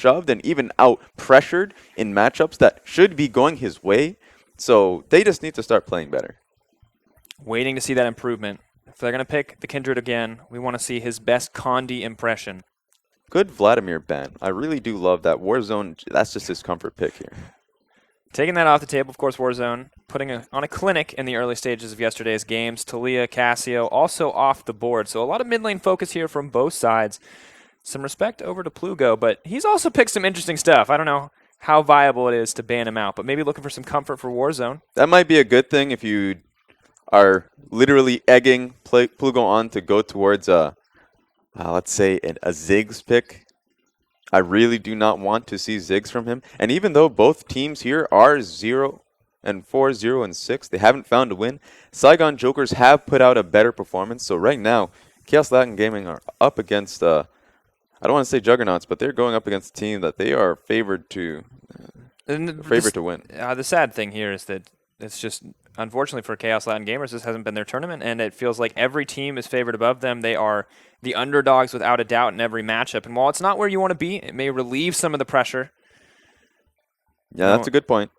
shoved and even out-pressured in matchups that should be going his way. So they just need to start playing better. Waiting to see that improvement. If they're going to pick the Kindred again, we want to see his best Condi impression. Good Vladimir ban. I really do love that. Warzone, that's just his comfort pick here. Taking that off the table, of course, Warzone, putting on a clinic in the early stages of yesterday's games. Talia, Casio, also off the board. So a lot of mid lane focus here from both sides. Some respect over to Plugo, but he's also picked some interesting stuff. I don't know how viable it is to ban him out, but maybe looking for some comfort for Warzone. That might be a good thing if you are literally egging Plugo on to go towards let's say a Ziggs pick. I really do not want to see Ziggs from him. And even though both teams here are 0-4, 0-6, they haven't found a win. Saigon Jokers have put out a better performance. So right now, Kaos Latin Gaming are up against, I don't want to say juggernauts, but they're going up against a team that they are favored to win. The sad thing here is that it's just, unfortunately for Kaos Latin Gamers, this hasn't been their tournament, and it feels like every team is favored above them. They are the underdogs without a doubt in every matchup. And while it's not where you want to be, it may relieve some of the pressure. Yeah, that's a good point.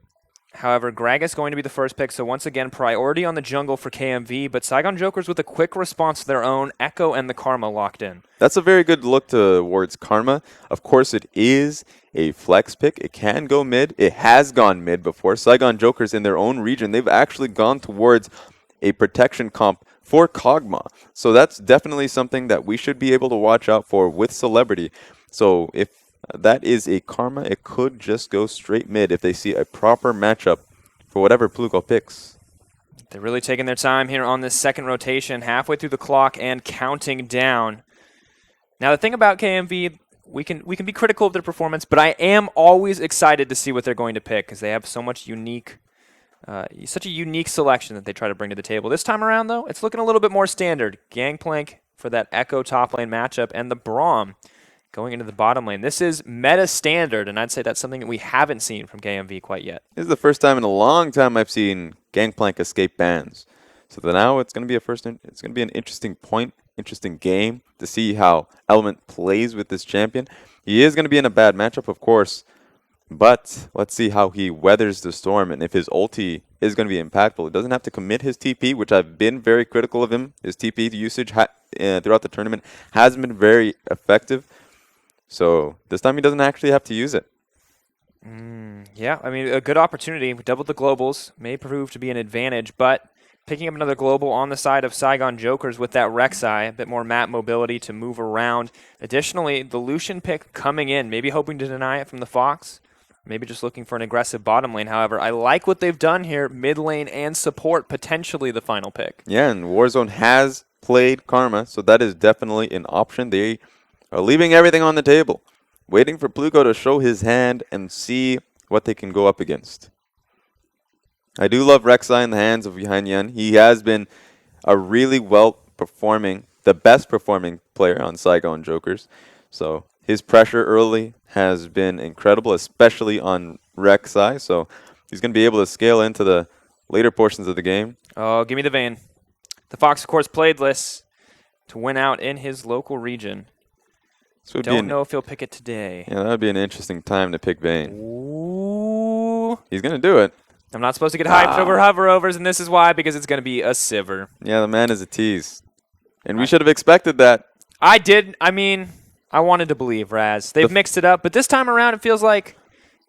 However, Gragas is going to be the first pick, so once again, priority on the jungle for KMV, but Saigon Jokers with a quick response to their own, Echo and the Karma locked in. That's a very good look towards Karma. Of course, it is a flex pick. It can go mid. It has gone mid before. Saigon Jokers in their own region, they've actually gone towards a protection comp for Kog'Maw. So that's definitely something that we should be able to watch out for with Celebrity. So if that is a Karma, it could just go straight mid if they see a proper matchup for whatever Plugo picks. They're really taking their time here on this second rotation, halfway through the clock and counting down. Now the thing about KMV, we can be critical of their performance, but I am always excited to see what they're going to pick because they have so much such a unique selection that they try to bring to the table. This time around, though, it's looking a little bit more standard. Gangplank for that Echo top lane matchup and the Braum going into the bottom lane. This is meta standard, and I'd say that's something that we haven't seen from KMV quite yet. This is the first time in a long time I've seen Gangplank escape bans. So now it's going to be an interesting point, interesting game to see how Element plays with this champion. He is going to be in a bad matchup, of course, but let's see how he weathers the storm and if his ulti is going to be impactful. He doesn't have to commit his TP, which I've been very critical of him. His TP usage throughout the tournament hasn't been very effective. So this time he doesn't actually have to use it. Yeah, I mean, a good opportunity. We doubled the globals. May prove to be an advantage, but picking up another global on the side of Saigon Jokers with that Rek'Sai, a bit more map mobility to move around. Additionally, the Lucian pick coming in, maybe hoping to deny it from the Fox. Maybe just looking for an aggressive bottom lane. However, I like what they've done here. Mid lane and support, potentially the final pick. Yeah, and Warzone has played Karma, so that is definitely an option. They are leaving everything on the table, waiting for Plugo to show his hand and see what they can go up against. I do love Rek'Sai in the hands of Hanyan. He has been a really well-performing, the best-performing player on Saigon Jokers. So his pressure early has been incredible, especially on Rek'Sai. So he's going to be able to scale into the later portions of the game. Oh, give me the Vayne. The Fox, of course, played this to win out in his local region. Don't know if he'll pick it today. Yeah, that would be an interesting time to pick Vayne. Ooh. He's going to do it. I'm not supposed to get hyped over hover-overs, and this is why, because it's going to be a Sivir. Yeah, the man is a tease. And we should have expected that. I did. I mean, I wanted to believe, Raz. They've mixed it up, but this time around it feels like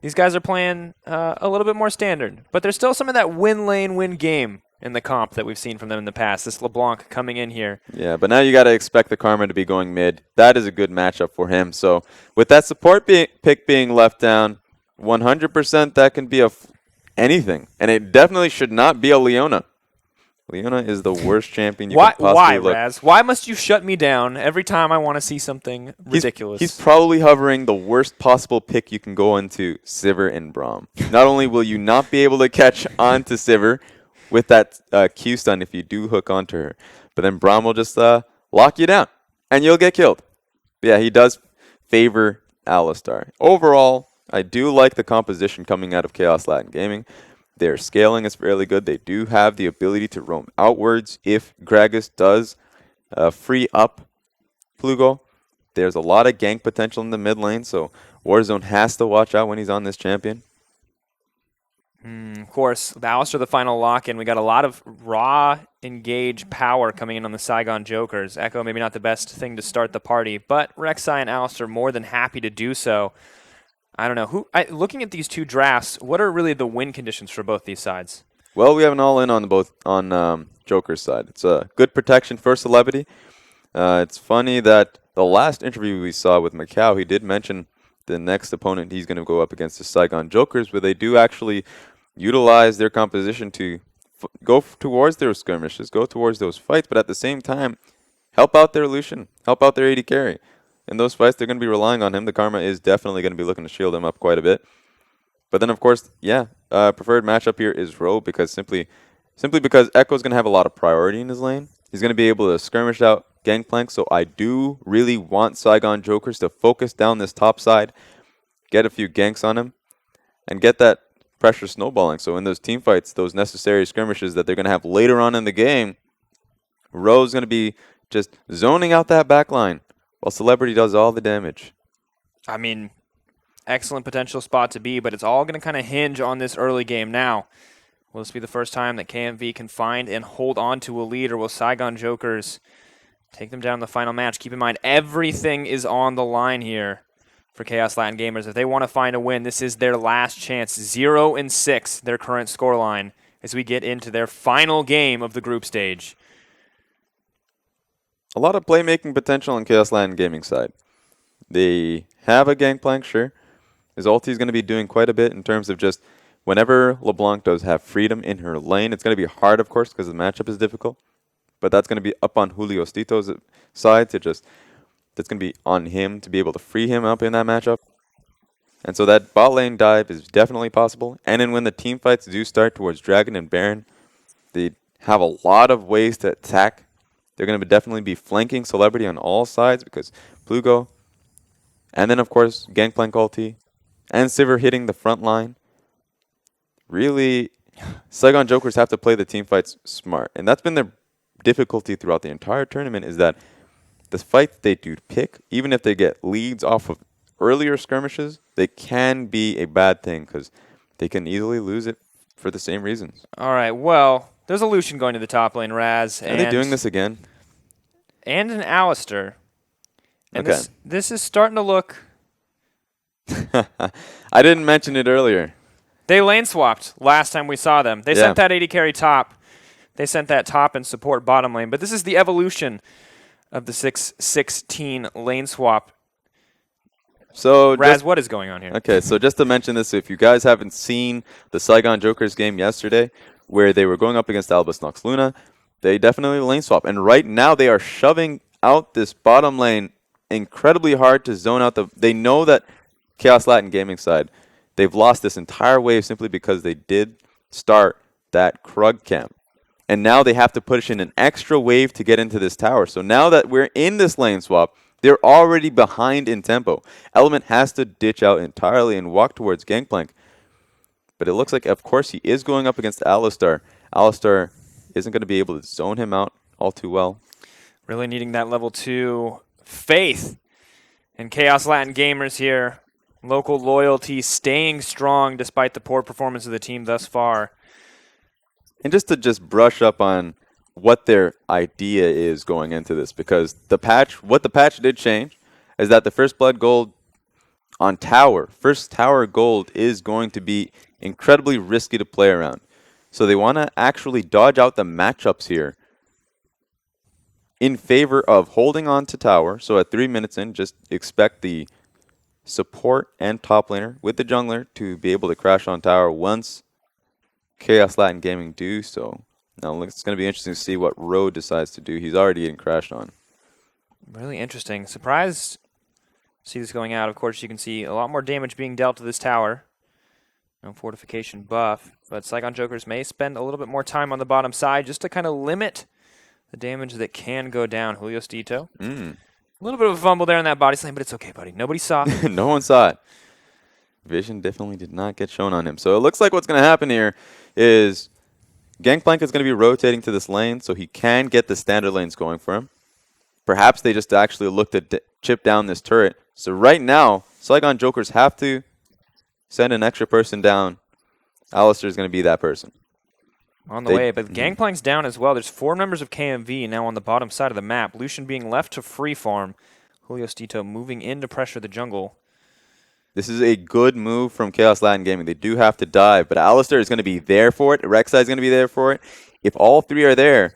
these guys are playing a little bit more standard. But there's still some of that win lane, win game in the comp that we've seen from them in the past. This LeBlanc coming in here. Yeah, but now you got to expect the Karma to be going mid. That is a good matchup for him. So with that support pick being left down, 100% that can be anything. And it definitely should not be a Leona. Leona is the worst champion you can possibly look. Why, Raz? Why must you shut me down every time I want to see something ridiculous? He's probably hovering the worst possible pick you can go into Sivir and Braum. Not only will you not be able to catch onto Sivir with that Q stun if you do hook onto her, but then Braum will just lock you down and you'll get killed. But yeah, he does favor Alistar. Overall, I do like the composition coming out of Kaos Latin Gaming. Their scaling is fairly good. They do have the ability to roam outwards if Gragas does free up Plugo. There's a lot of gank potential in the mid lane, so Warzone has to watch out when he's on this champion. Of course, the Alistair, the final lock-in. We got a lot of raw engage power coming in on the Saigon Jokers. Echo maybe not the best thing to start the party, but Rek'Sai and Alistair more than happy to do so. I don't know. Looking at these two drafts, what are really the win conditions for both these sides? Well, we have an all-in on Joker's side. It's a good protection for Celebrity. It's funny that the last interview we saw with Macau, he did mention the next opponent he's going to go up against the Saigon Jokers, where they do actually utilize their composition to go towards their skirmishes, go towards those fights, but at the same time, help out their Lucian, help out their AD carry. In those fights, they're going to be relying on him. The Karma is definitely going to be looking to shield him up quite a bit. But then, of course, preferred matchup here is Rogue, because simply because Echo's going to have a lot of priority in his lane. He's going to be able to skirmish out Gangplank, so I do really want Saigon Jokers to focus down this top side, get a few ganks on him, and get that pressure snowballing. So in those team fights, those necessary skirmishes that they're going to have later on in the game, Rogue's going to be just zoning out that backline while Celebrity does all the damage. I mean, excellent potential spot to be, but it's all going to kind of hinge on this early game now. Will this be the first time that KMV can find and hold on to a lead, or will Saigon Jokers take them down in the final match? Keep in mind, everything is on the line here for Kaos Latin Gamers. If they want to find a win, this is their last chance. 0-6, their current scoreline, as we get into their final game of the group stage. A lot of playmaking potential on Kaos Latin Gaming side. They have a Gangplank, sure. His ulti is going to be doing quite a bit in terms of just whenever LeBlanc does have freedom in her lane. It's going to be hard, of course, because the matchup is difficult. But that's going to be up on Julio Stito's side to just... That's going to be on him to be able to free him up in that matchup. And so that bot lane dive is definitely possible. And then when the team fights do start towards Dragon and Baron, they have a lot of ways to attack. They're going to definitely be flanking Celebrity on all sides because Plugo, and then of course Gangplank ulti, and Sivir hitting the front line. Really, Saigon Jokers have to play the team fights smart. And that's been their difficulty throughout the entire tournament, is that the fights they do pick, even if they get leads off of earlier skirmishes, they can be a bad thing because they can easily lose it for the same reasons. All right, well, there's a Lucian going to the top lane, Raz. Are they doing this again? And an Alistair. And okay. This is starting to look... I didn't mention it earlier. They lane swapped last time we saw them. They sent that AD carry top. They sent that top and support bottom lane. But this is the evolution of the 6-16 lane swap. So Raz, what is going on here? Okay, so just to mention this, if you guys haven't seen the Saigon Jokers game yesterday, where they were going up against Albus Nox Luna, they definitely lane swap. And right now they are shoving out this bottom lane incredibly hard to zone out the... They know that Kaos Latin Gaming side, they've lost this entire wave simply because they did start that Krug camp. And now they have to push in an extra wave to get into this tower. So now that we're in this lane swap, they're already behind in tempo. Element has to ditch out entirely and walk towards Gangplank. But it looks like, of course, he is going up against Alistair. Alistair isn't going to be able to zone him out all too well. Really needing that level 2 faith. And Kaos Latin Gamers here. Local loyalty staying strong despite the poor performance of the team thus far. And just to brush up on what their idea is going into this, because what the patch did change is that the first blood gold on tower, first tower gold, is going to be incredibly risky to play around. So they want to actually dodge out the matchups here in favor of holding on to tower. So at 3 minutes in, just expect the support and top laner with the jungler to be able to crash on tower once Kaos Latin Gaming do so. Now it's going to be interesting to see what Road decides to do. He's already getting crashed on. Really interesting. Surprised to see this going out. Of course, you can see a lot more damage being dealt to this tower. No fortification buff. But Saigon Jokers may spend a little bit more time on the bottom side just to kind of limit the damage that can go down. Julio Stito. A little bit of a fumble there in that body slam, but it's okay, buddy. Nobody saw it. No one saw it. Vision definitely did not get shown on him. So it looks like what's going to happen here is Gangplank is going to be rotating to this lane so he can get the standard lanes going for him. Perhaps they just actually looked to chip down this turret So right now, Saigon Jokers have to send an extra person down. Alistair is going to be that person. On the way, but Gangplank's down as well. There's 4 members of KMV now on the bottom side of the map. Lucian being left to free farm. Julio Stito moving in to pressure the jungle. This is a good move from Kaos Latin Gaming. They do have to dive, but Alistair is going to be there for it. Rek'Sai is going to be there for it. If all 3 are there,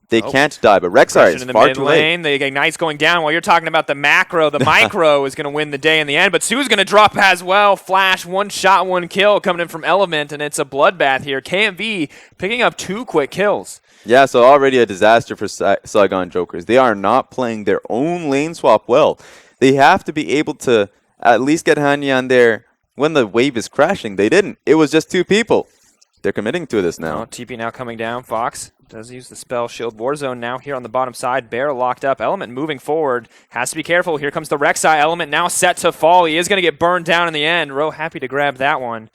they can't die, but Rek'Sai is far too late. The Ignite's going down. While you're talking about the macro, the micro is going to win the day in the end, but Sue's going to drop as well. Flash, 1 shot, 1 kill coming in from Element, and it's a bloodbath here. KMV picking up 2 quick kills. Yeah, so already a disaster for Saigon Jokers. They are not playing their own lane swap well. They have to be able to at least get Hanyan there when the wave is crashing. They didn't. It was just 2 people. They're committing to this now. TP now coming down. Fox does use the spell Shield Warzone now here on the bottom side. Bear locked up. Element moving forward. Has to be careful. Here comes the Rek'Sai. Element now set to fall. He is going to get burned down in the end. Ro happy to grab that one.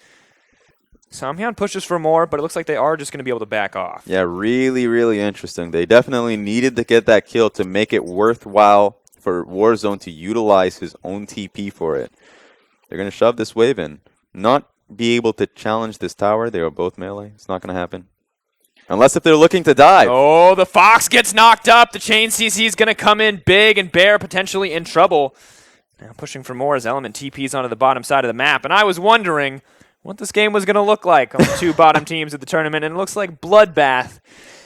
Samhyun pushes for more, but it looks like they are just going to be able to back off. Yeah, really, really interesting. They definitely needed to get that kill to make it worthwhile for Warzone to utilize his own TP for it. They're going to shove this wave in. Not be able to challenge this tower. They are both melee. It's not going to happen. Unless if they're looking to dive. Oh, the Fox gets knocked up. The chain CC is going to come in big, and Bear potentially in trouble. Now pushing for more as Element TPs onto the bottom side of the map. And I was wondering what this game was going to look like on the 2 bottom teams of the tournament, and it looks like Bloodbath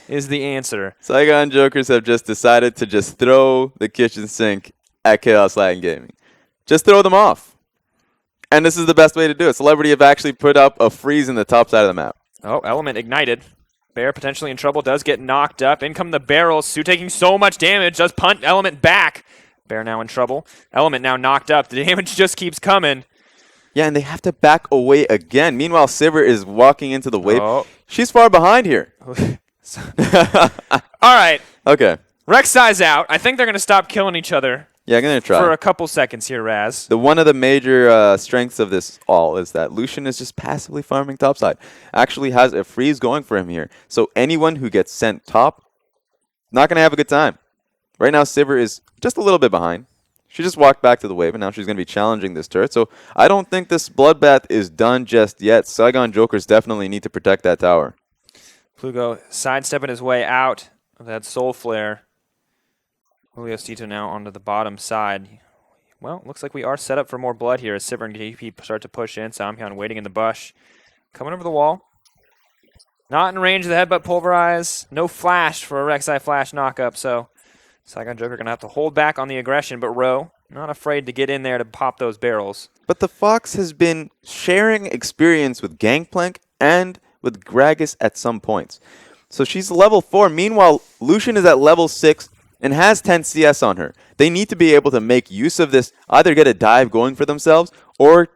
is the answer. Saigon Jokers have just decided to just throw the kitchen sink at Kaos Latin Gaming. Just throw them off. And this is the best way to do it. Celebrity have actually put up a freeze in the top side of the map. Oh, Element ignited. Bear potentially in trouble, does get knocked up. In come the barrels. Sue taking so much damage, does punt Element back. Bear now in trouble. Element now knocked up. The damage just keeps coming. Yeah, and they have to back away again. Meanwhile, Sivir is walking into the wave. Oh. She's far behind here. All right. Okay. Rek'Sai's out. I think they're going to stop killing each other. Yeah, I'm going to try. For a couple seconds here, Raz. One of the major strengths of this all is that Lucian is just passively farming topside. Actually has a freeze going for him here. So anyone who gets sent top, not going to have a good time. Right now, Sivir is just a little bit behind. She just walked back to the wave, and now she's going to be challenging this turret. So I don't think this bloodbath is done just yet. Saigon Jokers definitely need to protect that tower. Plugo sidestepping his way out of that Soul Flare. Julio Stito now onto the bottom side. Well, looks like we are set up for more blood here as Sivir and GP start to push in. Samhyun waiting in the bush. Coming over the wall. Not in range of the headbutt pulverize. No flash for a Rek'Sai flash knockup, so Saigon Joker going to have to hold back on the aggression, but Ro not afraid to get in there to pop those barrels. But the Fox has been sharing experience with Gangplank and with Gragas at some points. So she's level 4. Meanwhile, Lucian is at level 6 and has 10 CS on her. They need to be able to make use of this, either get a dive going for themselves or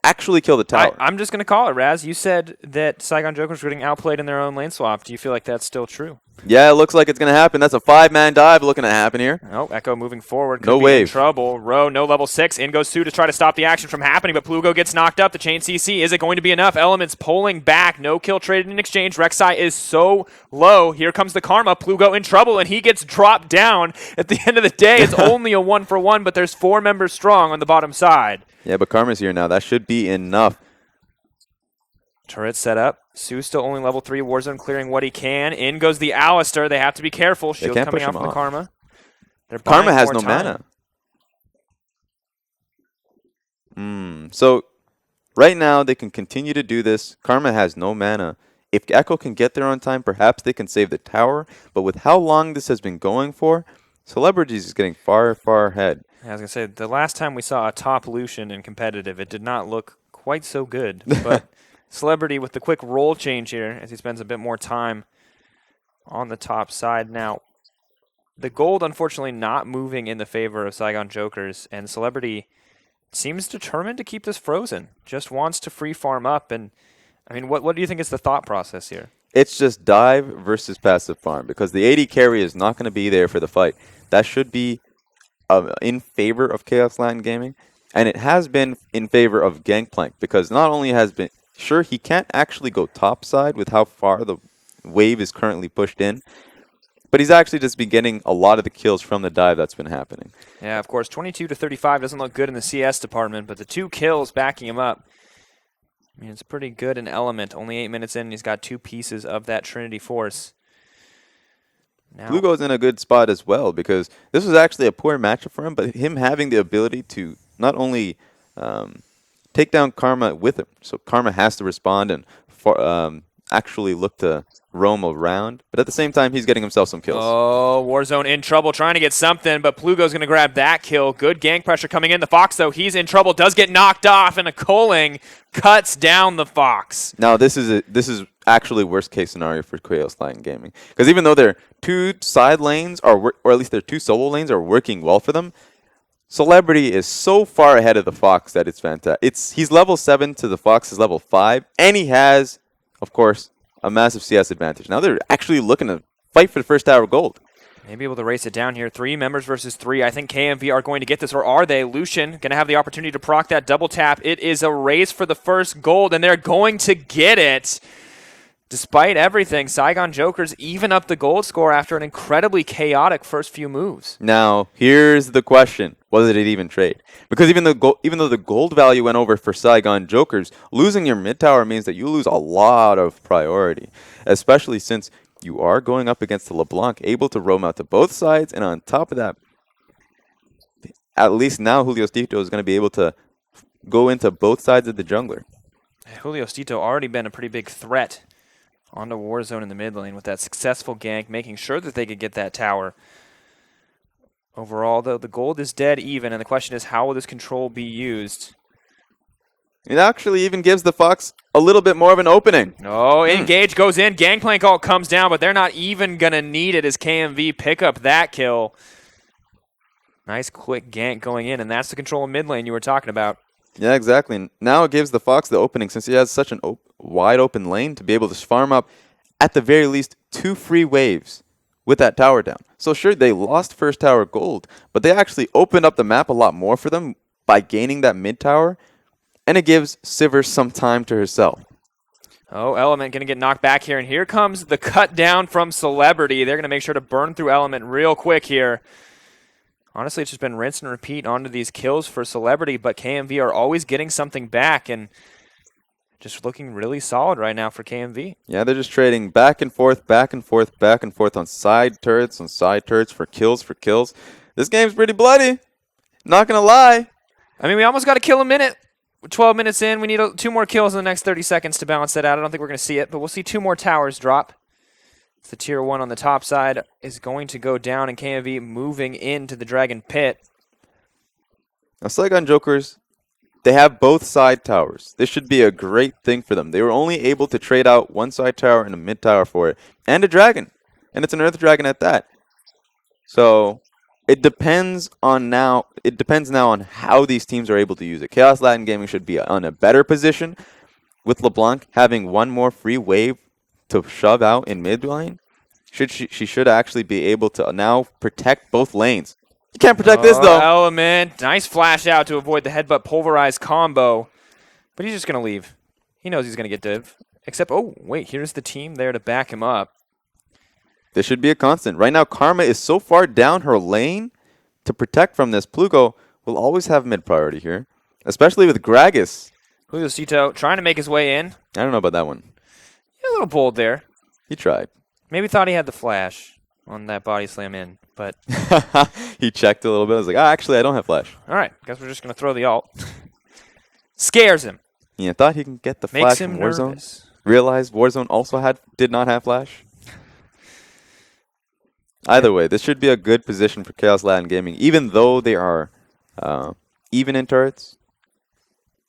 actually kill the tower. I'm just going to call it, Raz. You said that Saigon Jokers were getting outplayed in their own lane swap. Do you feel like that's still true? Yeah, it looks like it's going to happen. That's a 5-man dive looking to happen here. Oh, Echo moving forward. Could no be wave. In trouble. Ro, no level 6. In goes Sue to try to stop the action from happening, but Plugo gets knocked up. The chain CC, is it going to be enough? Elements pulling back. No kill traded in exchange. Rek'Sai is so low. Here comes the Karma. Plugo in trouble, and he gets dropped down. At the end of the day, it's only a 1-for-1, but there's 4 members strong on the bottom side. Yeah, but Karma's here now. That should be enough. Turret set up. Sue's still only level 3. Warzone clearing what he can. In goes the Alistair. They have to be careful. Shield coming out from the Karma. Karma has no mana. So right now they can continue to do this. Karma has no mana. If Echo can get there on time, perhaps they can save the tower. But with how long this has been going for, Celebrities is getting far, far ahead. I was going to say, the last time we saw a top Lucian in competitive, it did not look quite so good. But Celebrity with the quick roll change here as he spends a bit more time on the top side. Now, the gold unfortunately not moving in the favor of Saigon Jokers, and Celebrity seems determined to keep this frozen. Just wants to free farm up. And I mean, what do you think is the thought process here? It's just dive versus passive farm because the AD carry is not going to be there for the fight. That should be in favor of Kaos Latin Gaming, and it has been in favor of Gangplank because not only has been sure he can't actually go top side with how far the wave is currently pushed in, But he's actually just been getting a lot of the kills from the dive that's been happening. Yeah, of course, 22 to 35 doesn't look good in the CS department, but the 2 kills backing him up. I mean, it's pretty good in Element. Only 8 minutes in, and he's got 2 pieces of that Trinity Force. Now, Plugo's in a good spot as well because this was actually a poor matchup for him, but him having the ability to not only take down Karma with him, so Karma has to respond and actually look to roam around, but at the same time, he's getting himself some kills. oh, Warzone in trouble, trying to get something, but Plugo's going to grab that kill. Good gank pressure coming in. The Fox, though, he's in trouble, does get knocked off, and a Coling cuts down the Fox. Now, this is actually worst case scenario for Kaos Latin Gaming, because even though their 2 side lanes or at least their 2 solo lanes are working well for them, Celebrity is so far ahead of the Fox that it's fantastic. He's level 7 to the Fox is level 5, and he has, of course, a massive CS advantage. Now they're actually looking to fight for the first tower gold. Maybe able to race it down here. 3 members versus 3. I think KMV are going to get this, or are they? Lucian going to have the opportunity to proc that double tap. It is a race for the first gold, and they're going to get it. Despite everything, Saigon Jokers even up the gold score after an incredibly chaotic first few moves. Now, here's the question. Was it an even trade? Because even though the gold value went over for Saigon Jokers, losing your mid tower means that you lose a lot of priority, especially since you are going up against the LeBlanc, able to roam out to both sides, and on top of that, at least now Julio Stito is going to be able to go into both sides of the jungler. Julio Stito already been a pretty big threat onto Warzone in the mid lane with that successful gank, making sure that they could get that tower. Overall, though, the gold is dead even, and the question is, how will this control be used? It actually even gives the Fox a little bit more of an opening. Oh, Engage goes in, Gangplank ult comes down, but they're not even going to need it as KMV pick up that kill. Nice quick gank going in, and that's the control of mid lane you were talking about. Yeah, exactly. And now it gives the Fox the opening since he has such an wide open lane to be able to farm up at the very least 2 free waves with that tower down. So sure, they lost first tower gold, but they actually opened up the map a lot more for them by gaining that mid tower, and it gives Sivir some time to herself. Oh, Element going to get knocked back here, and here comes the cut down from Celebrity. They're going to make sure to burn through Element real quick here. Honestly, it's just been rinse and repeat onto these kills for Celebrity, but KMV are always getting something back, and just looking really solid right now for KMV. Yeah, they're just trading back and forth, back and forth, back and forth on side turrets for kills. This game's pretty bloody. Not going to lie. I mean, we almost got to kill a minute. 12 minutes in, we need 2 more kills in the next 30 seconds to balance that out. I don't think we're going to see it, but we'll see 2 more towers drop. The tier 1 on the top side is going to go down, and KMV moving into the Dragon Pit. Now, Saigon Jokers, they have both side towers. This should be a great thing for them. They were only able to trade out 1 side tower and a mid tower for it, and a dragon. And it's an Earth Dragon at that. So it depends now on how these teams are able to use it. Kaos Latin Gaming should be on a better position with LeBlanc having 1 more free wave to shove out in mid lane. She should actually be able to now protect both lanes. You can't protect this, though. Element. Nice flash out to avoid the headbutt pulverized combo. But he's just going to leave. He knows he's going to get div. Except, oh, wait, here's the team there to back him up. This should be a constant. Right now, Karma is so far down her lane to protect from this. Plugo will always have mid priority here, especially with Gragas. Julio Cito trying to make his way in. I don't know about that one. A little bold there. He tried. Maybe thought he had the flash on that body slam in, but... He checked a little bit. I was like, actually, I don't have flash. All right, guess we're just going to throw the ult. Scares him. Yeah, thought he can get the flash from Warzone. Nervous. Realized Warzone also did not have flash. Either way, this should be a good position for Kaos Latin Gaming. Even though they are even in turrets,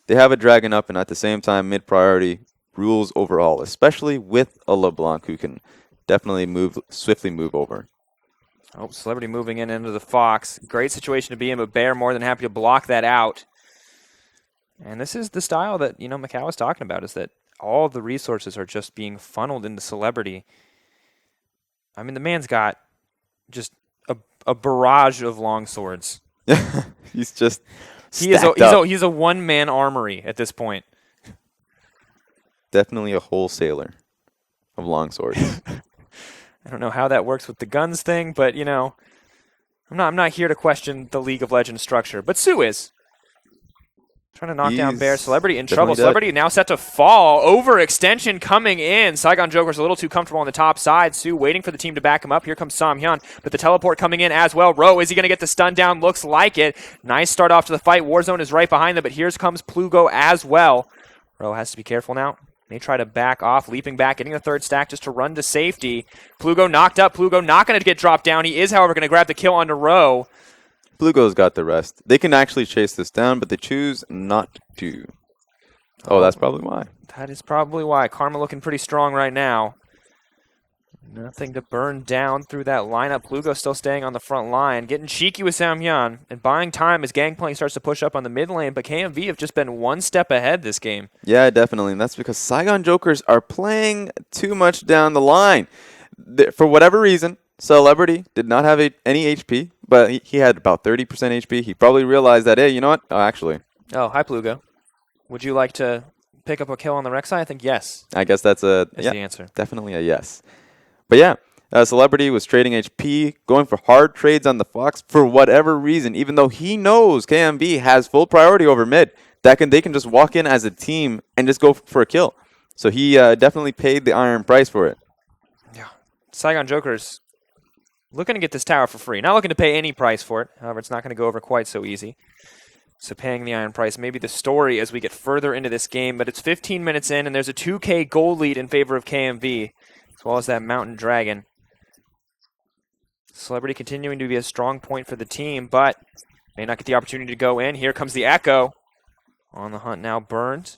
they have a dragon up, and at the same time, mid-priority rules overall, especially with a LeBlanc who can definitely swiftly move over. Oh, Celebrity moving into the Fox. Great situation to be in, but Bear more than happy to block that out. And this is the style that, Macau was talking about, is that all the resources are just being funneled into Celebrity. I mean, the man's got just a barrage of long swords. He's just he's a one-man armory at this point. Definitely a wholesaler of long swords. I don't know how that works with the guns thing, but, you know, I'm not here to question the League of Legends structure, but Sue is. Trying to knock down Bear. Celebrity in trouble. Celebrity now set to fall. Overextension coming in. Saigon Jokers a little too comfortable on the top side. Sue waiting for the team to back him up. Here comes Samhyun, but the teleport coming in as well. Ro, is he going to get the stun down? Looks like it. Nice start off to the fight. Warzone is right behind them, but here comes Plugo as well. Ro has to be careful now. May try to back off, leaping back, getting the third stack just to run to safety. Plugo knocked up. Plugo not going to get dropped down. He is, however, going to grab the kill onto Ro. Plugo's got the rest. They can actually chase this down, but they choose not to. Oh, that's probably why. That is probably why. Karma looking pretty strong right now. Nothing to burn down through that lineup. Plugo still staying on the front line, getting cheeky with Samhyun and buying time as Gangplank starts to push up on the mid lane, but KMV have just been one step ahead this game. Yeah, definitely, and that's because Saigon Jokers are playing too much down the line. For whatever reason, Celebrity did not have any HP, but he had about 30% HP. He probably realized that, hey, you know what? Oh, actually. Oh, hi, Plugo. Would you like to pick up a kill on the Rek'Sai? I think yes. I guess that's the answer. Definitely a yes. But yeah, Celebrity was trading HP, going for hard trades on the Fox for whatever reason, even though he knows KMV has full priority over mid. They can just walk in as a team and just go for a kill. So he definitely paid the iron price for it. Yeah. Saigon Jokers looking to get this tower for free. Not looking to pay any price for it. However, it's not going to go over quite so easy. So paying the iron price may be the story as we get further into this game. But it's 15 minutes in, and there's a 2K gold lead in favor of KMV, as well as that Mountain Dragon. Celebrity continuing to be a strong point for the team, but may not get the opportunity to go in. Here comes the Echo. On the hunt now, Burned.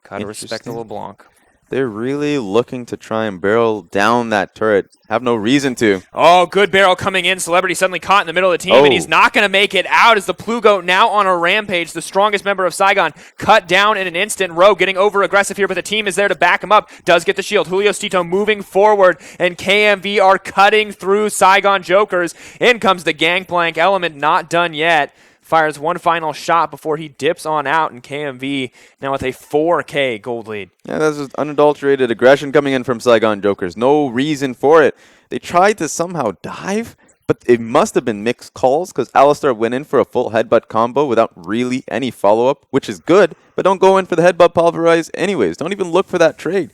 Gotta respect the LeBlanc. They're really looking to try and barrel down that turret. Have no reason to. Oh, good barrel coming in. Celebrity suddenly caught in the middle of the team, and he's not going to make it out as the Plugo now on a rampage. The strongest member of Saigon cut down in an instant. Ro getting over aggressive here, but the team is there to back him up. Does get the shield. Julio Stito moving forward, and KMV are cutting through Saigon Jokers. In comes the Gangplank element, not done yet. Fires one final shot before he dips on out, and KMV now with a 4K gold lead. Yeah, that's just unadulterated aggression coming in from Saigon Jokers. No reason for it. They tried to somehow dive, but it must have been mixed calls because Alistar went in for a full headbutt combo without really any follow-up, which is good, but don't go in for the headbutt pulverize anyways. Don't even look for that trade.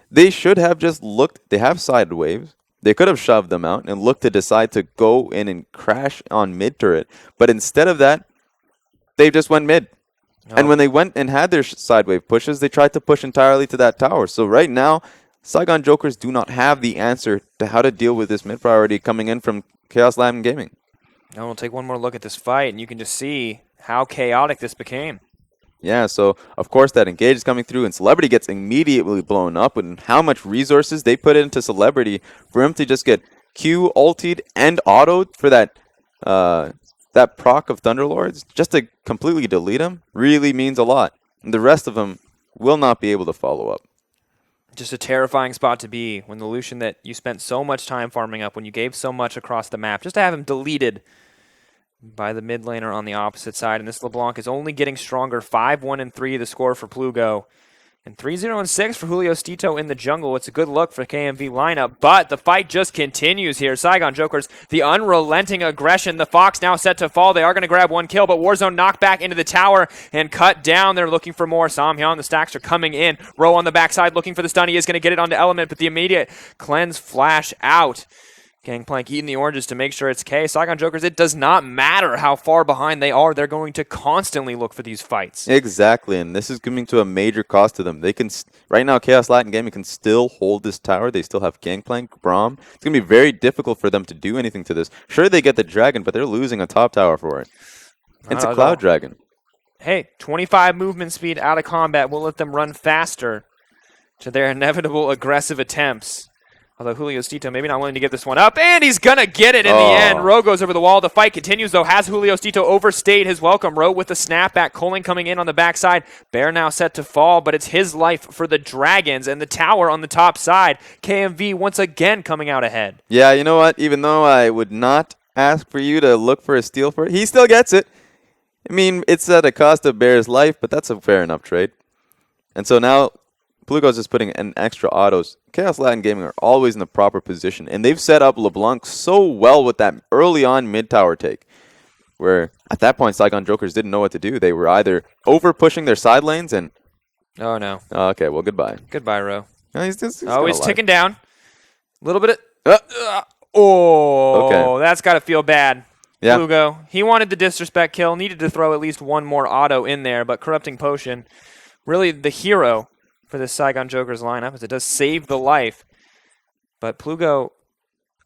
They should have just looked. They have side waves. They could have shoved them out and looked to decide to go in and crash on mid turret. But instead of that, they just went mid. Oh. And when they went and had their side wave pushes, they tried to push entirely to that tower. So right now, Saigon Jokers do not have the answer to how to deal with this mid priority coming in from Kaos Latin Gaming. Now we'll take one more look at this fight, and you can just see how chaotic this became. Yeah, so of course that engage is coming through, and Celebrity gets immediately blown up, and how much resources they put into Celebrity for him to just get Q ultied and autoed for that that proc of Thunderlords, just to completely delete him, really means a lot. And the rest of them will not be able to follow up. Just a terrifying spot to be when the Lucian that you spent so much time farming up, when you gave so much across the map, just to have him deleted by the mid laner on the opposite side. And this LeBlanc is only getting stronger. 5-1-3 the score for Plugo. And 3-0-6 for Julio Stito in the jungle. It's a good look for KMV lineup, but the fight just continues here. Saigon Jokers, the unrelenting aggression. The Fox now set to fall. They are going to grab one kill, but Warzone knocked back into the tower and cut down. They're looking for more. Samhyun, the stacks are coming in. Ro on the backside looking for the stun. He is going to get it onto Element, but the immediate cleanse flash out. Gangplank eating the oranges to make sure it's K. Saigon Jokers, it does not matter how far behind they are. They're going to constantly look for these fights. Exactly, and this is coming to a major cost to them. They can right now, Kaos Latin Gaming can still hold this tower. They still have Gangplank, Braum. It's going to be very difficult for them to do anything to this. Sure, they get the dragon, but they're losing a top tower for it. It's a Cloud Dragon. Hey, 25 movement speed out of combat will let them run faster to their inevitable aggressive attempts. Although Julio Stito maybe not willing to give this one up, and he's going to get it in the end. Ro goes over the wall. The fight continues, though. Has Julio Stito overstayed his welcome? Ro with the snapback. Coling coming in on the backside. Bear now set to fall, but it's his life for the Dragons and the tower on the top side. KMV once again coming out ahead. Yeah, you know what? Even though I would not ask for you to look for a steal for it, he still gets it. I mean, it's at a cost of Bear's life, but that's a fair enough trade. And so now Plugo's just putting in extra autos. Kaos Latin Gaming are always in the proper position, and they've set up LeBlanc so well with that early on mid-tower take, where at that point Saigon Jokers didn't know what to do. They were either over-pushing their side lanes and... Oh, no. Okay, well, goodbye. Goodbye, Ro. No, he's ticking down. A little bit of... Okay. That's got to feel bad. Yeah. Plugo, he wanted the disrespect kill, needed to throw at least one more auto in there, but Corrupting Potion, really the hero for this Saigon Jokers lineup, as it does save the life. But Plugo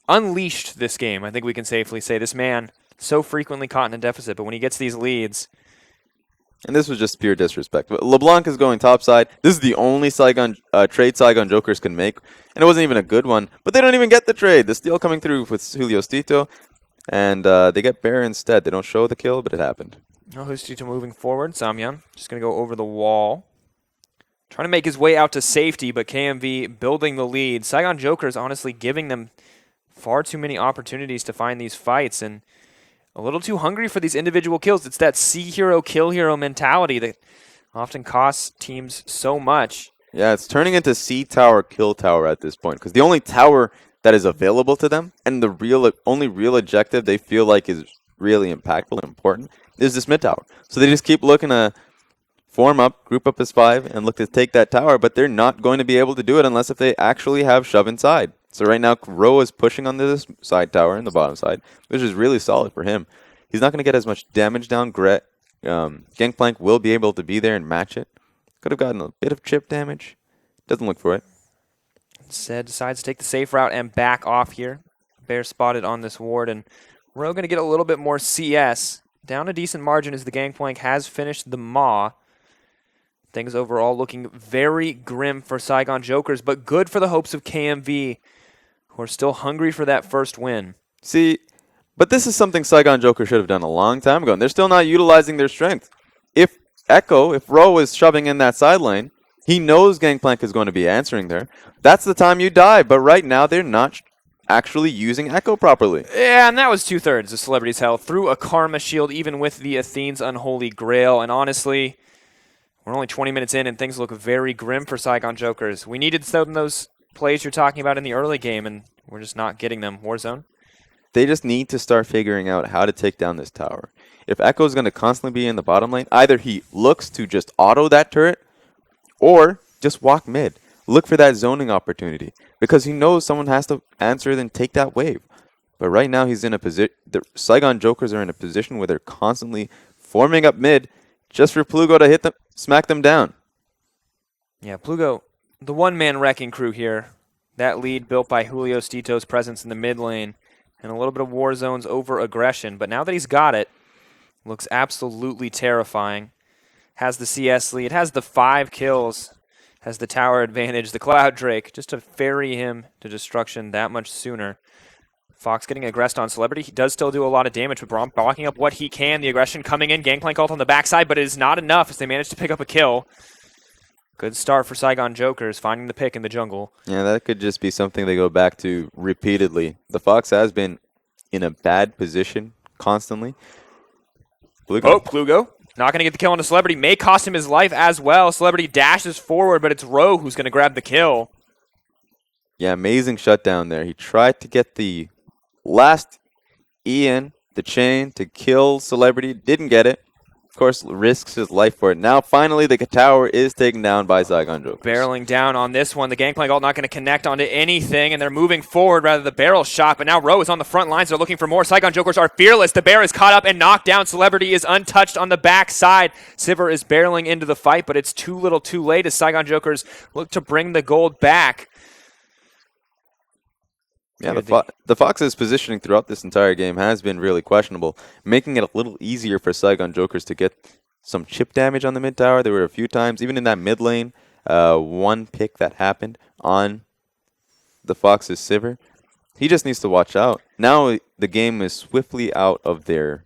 unleashed this game, I think we can safely say. This man so frequently caught in a deficit, but when he gets these leads... And this was just pure disrespect. But LeBlanc is going topside. This is the only trade Saigon Jokers can make, and it wasn't even a good one. But they don't even get the trade. The steal coming through with Julius Tito. And they get Bear instead. They don't show the kill, but it happened. Oh, Hustito moving forward. Samyang just going to go over the wall. Trying to make his way out to safety, but KMV building the lead. Saigon Jokers honestly giving them far too many opportunities to find these fights and a little too hungry for these individual kills. It's that see hero, kill hero mentality that often costs teams so much. Yeah, it's turning into see tower, kill tower at this point because the only tower that is available to them, and the only real objective they feel like is really impactful and important is this mid tower. So they just keep looking to form up, group up as 5, and look to take that tower, but they're not going to be able to do it unless if they actually have shove inside. So right now, Ro is pushing on this side tower in the bottom side, which is really solid for him. He's not going to get as much damage down. Gangplank will be able to be there and match it. Could have gotten a bit of chip damage. Doesn't look for it. Instead, decides to take the safe route and back off here. Bear spotted on this ward, and Ro going to get a little bit more CS. Down a decent margin as the Gangplank has finished the Maw. Things overall looking very grim for Saigon Jokers, but good for the hopes of KMV, who are still hungry for that first win. See, but this is something Saigon Joker should have done a long time ago, and they're still not utilizing their strength. If Ro is shoving in that side lane, he knows Gangplank is going to be answering there. That's the time you dive. But right now, they're not actually using Echo properly. Yeah, and that was 2/3 of Celebrity's health through a Karma Shield, even with the Athene's Unholy Grail. And honestly, we're only 20 minutes in, and things look very grim for Saigon Jokers. We needed some of those plays you're talking about in the early game, and we're just not getting them. Warzone? They just need to start figuring out how to take down this tower. If Echo is going to constantly be in the bottom lane, either he looks to just auto that turret, or just walk mid. Look for that zoning opportunity. Because he knows someone has to answer then take that wave. But right now he's in a position... The Saigon Jokers are in a position where they're constantly forming up mid just for Plugo to hit them, smack them down. Yeah, Plugo, the one-man wrecking crew here. That lead built by Julio Stito's presence in the mid lane. And a little bit of Warzone's over-aggression. But now that he's got it, looks absolutely terrifying. Has the CS lead, has the 5 kills, has the tower advantage, the Cloud Drake, just to ferry him to destruction that much sooner. Fox getting aggressed on Celebrity. He does still do a lot of damage with Braum, blocking up what he can. The aggression coming in, Gangplank ult on the backside, but it is not enough as they manage to pick up a kill. Good start for Saigon Jokers, finding the pick in the jungle. Yeah, that could just be something they go back to repeatedly. The Fox has been in a bad position constantly. Plugo. Not going to get the kill on the Celebrity. May cost him his life as well. Celebrity dashes forward, but it's Ro who's going to grab the kill. Yeah, amazing shutdown there. He tried to get the last E in, the chain, to kill Celebrity. Didn't get it. Of course, risks his life for it. Now, finally, the tower is taken down by Saigon Jokers. Barreling down on this one. The Gangplank ult not going to connect onto anything, and they're moving forward rather than the barrel shot. But now Ro is on the front lines. They're looking for more. Saigon Jokers are fearless. The bear is caught up and knocked down. Celebrity is untouched on the backside. Sivir is barreling into the fight, but it's too little too late as Saigon Jokers look to bring the gold back. Yeah, the Fox's positioning throughout this entire game has been really questionable, making it a little easier for Saigon Jokers to get some chip damage on the mid tower. There were a few times, even in that mid lane, one pick that happened on the Fox's Sivir. He just needs to watch out. Now the game is swiftly out of their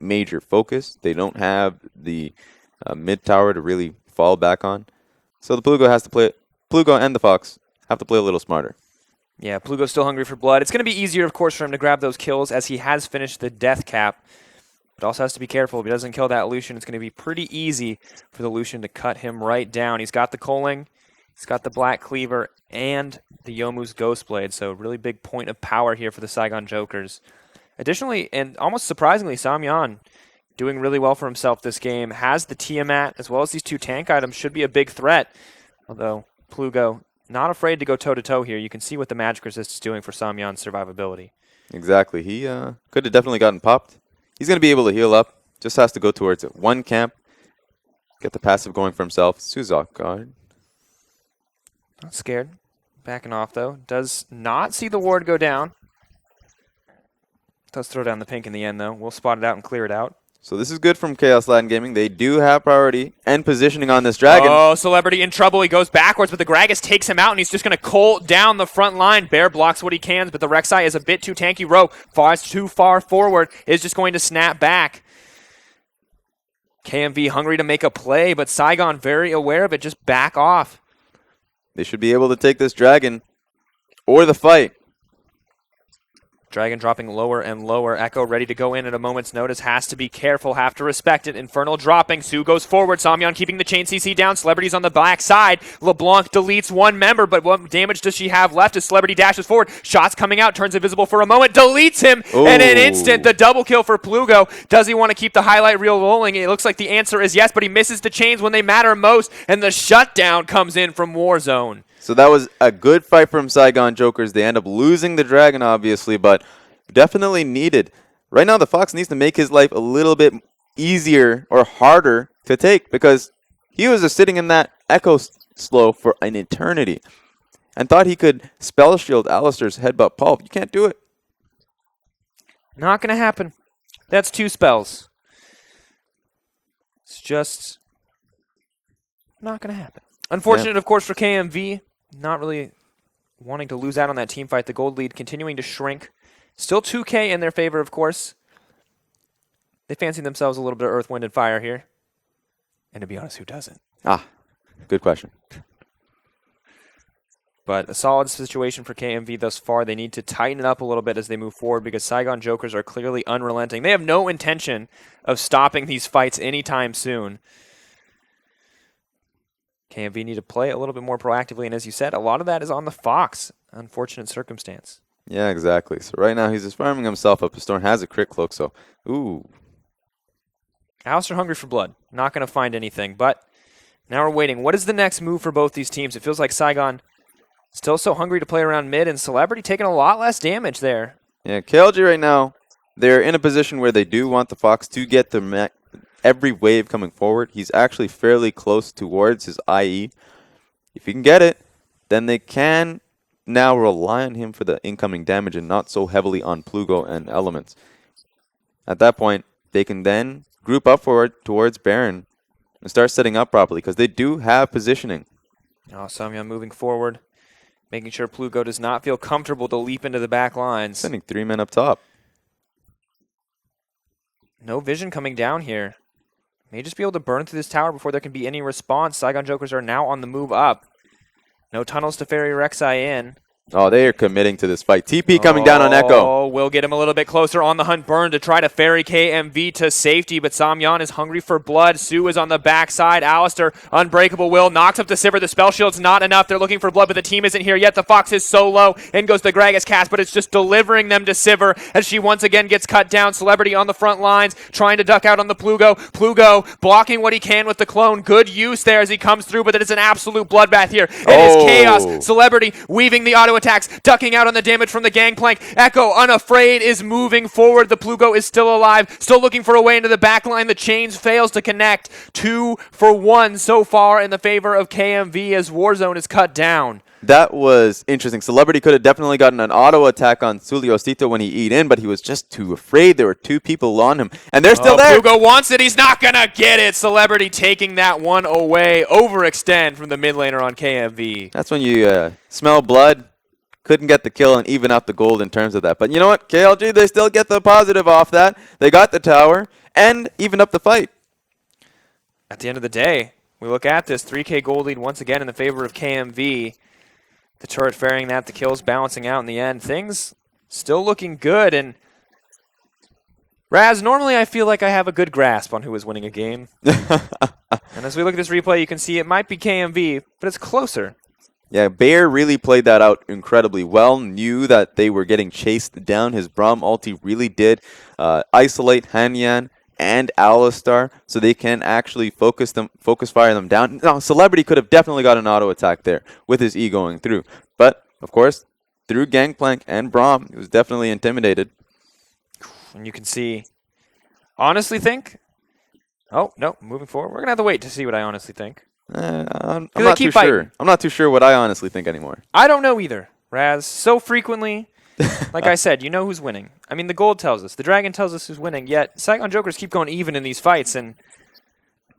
major focus. They don't have the mid tower to really fall back on. So the Plugo and the Fox have to play a little smarter. Yeah, Plugo's still hungry for blood. It's going to be easier, of course, for him to grab those kills as he has finished the death cap. but also has to be careful. If he doesn't kill that Lucian, it's going to be pretty easy for the Lucian to cut him right down. He's got the Culling, he's got the Black Cleaver, and the Youmuu's Ghostblade, so really big point of power here for the Saigon Jokers. Additionally, and almost surprisingly, Samyan doing really well for himself this game, has the Tiamat as well as these 2 tank items, should be a big threat. Although Plugo not afraid to go toe-to-toe here. You can see what the magic resist is doing for Samyan's survivability. Exactly. He could have definitely gotten popped. He's going to be able to heal up. Just has to go towards it. 1 camp. Get the passive going for himself. Suzak guard. Not scared. Backing off, though. Does not see the ward go down. Does throw down the pink in the end, though. We'll spot it out and clear it out. So this is good from Kaos Latin Gaming. They do have priority and positioning on this dragon. Oh, Celebrity in trouble. He goes backwards, but the Gragas takes him out, and he's just going to colt down the front line. Bear blocks what he can, but the Rek'Sai is a bit too tanky. Rowe, too far forward, is just going to snap back. KMV hungry to make a play, but Saigon very aware of it. Just back off. They should be able to take this dragon or the fight. Dragon dropping lower and lower. Echo ready to go in at a moment's notice. Has to be careful. Have to respect it. Infernal dropping. Sue goes forward. Samyan keeping the chain CC down. Celebrity's on the back side. LeBlanc deletes 1 member, but what damage does she have left as Celebrity dashes forward? Shots coming out. Turns invisible for a moment. Deletes him. Ooh. And in an instant, the double kill for Plugo. Does he want to keep the highlight reel rolling? It looks like the answer is yes, but he misses the chains when they matter most. And the shutdown comes in from Warzone. So that was a good fight from Saigon Jokers. They end up losing the dragon, obviously, but definitely needed. Right now, the Fox needs to make his life a little bit easier or harder to take because he was just sitting in that Echo slow for an eternity and thought he could spell shield Alistair's headbutt pulp. You can't do it. Not going to happen. That's 2 spells. It's just not going to happen. Unfortunate, of course, for KMV. Not really wanting to lose out on that team fight. The gold lead continuing to shrink. Still 2K in their favor, of course. They fancy themselves a little bit of Earth, Wind, and Fire here. And to be honest, who doesn't? Good question. But a solid situation for KMV thus far. They need to tighten it up a little bit as they move forward because Saigon Jokers are clearly unrelenting. They have no intention of stopping these fights anytime soon. KMV need to play a little bit more proactively, and as you said, a lot of that is on the Fox. Unfortunate circumstance. Yeah, exactly. So right now he's just farming himself up. Storm has a crit cloak, so ooh. Alistair hungry for blood. Not going to find anything, but now we're waiting. What is the next move for both these teams? It feels like Saigon still so hungry to play around mid, and Celebrity taking a lot less damage there. Yeah, KLG right now, they're in a position where they do want the Fox to get the every wave coming forward. He's actually fairly close towards his IE. If he can get it, then they can now rely on him for the incoming damage and not so heavily on Plugo and Elements. At that point, they can then group up forward towards Baron and start setting up properly because they do have positioning. Oh, Samyan moving forward, making sure Plugo does not feel comfortable to leap into the back lines. Sending 3 men up top. No vision coming down here. May just be able to burn through this tower before there can be any response. Saigon Jokers are now on the move up. No tunnels to ferry Rek'Sai in. Oh, they are committing to this fight. TP coming down on Echo. Oh, we'll get him a little bit closer on the hunt. Burn to try to ferry KMV to safety, but Samyan is hungry for blood. Sue is on the backside. Alistair, Unbreakable Will, knocks up the Sivir. The spell shield's not enough. They're looking for blood, but the team isn't here yet. The Fox is so low. In goes the Gragas cast, but it's just delivering them to Sivir as she once again gets cut down. Celebrity on the front lines, trying to duck out on the Plugo. Plugo blocking what he can with the clone. Good use there as he comes through, but it is an absolute bloodbath here. It is Chaos. Celebrity weaving the auto attacks, ducking out on the damage from the gangplank. Echo, unafraid, is moving forward. The Plugo is still alive, still looking for a way into the back line. The chains fails to connect. 2 for 1 so far in the favor of KMV as Warzone is cut down. That was interesting. Celebrity could have definitely gotten an auto attack on Suliosito when he eat in, but he was just too afraid. There were 2 people on him, and they're still there. Plugo wants it. He's not going to get it. Celebrity taking that one away. Overextend from the mid laner on KMV. That's when you smell blood. Couldn't get the kill and even up the gold in terms of that. But you know what? KLG, they still get the positive off that. They got the tower and even up the fight. At the end of the day, we look at this 3K gold lead once again in the favor of KMV. The turret ferrying that, the kills balancing out in the end. Things still looking good, and Raz, normally I feel like I have a good grasp on who is winning a game. And as we look at this replay, you can see it might be KMV, but it's closer. Yeah, Bear really played that out incredibly well, knew that they were getting chased down. His Braum ulti really did isolate Hanyan and Alistar, so they can actually focus fire them down. Now, Celebrity could have definitely got an auto attack there with his E going through. But, of course, through Gangplank and Braum, he was definitely intimidated. And you can see, honestly think, oh, no, moving forward. We're going to have to wait to see what I honestly think. I'm not too sure. I'm not too sure what I honestly think anymore. I don't know either, Raz. So frequently, like I said, you know who's winning. I mean, the gold tells us. The dragon tells us who's winning. Yet, Saigon Jokers keep going even in these fights, and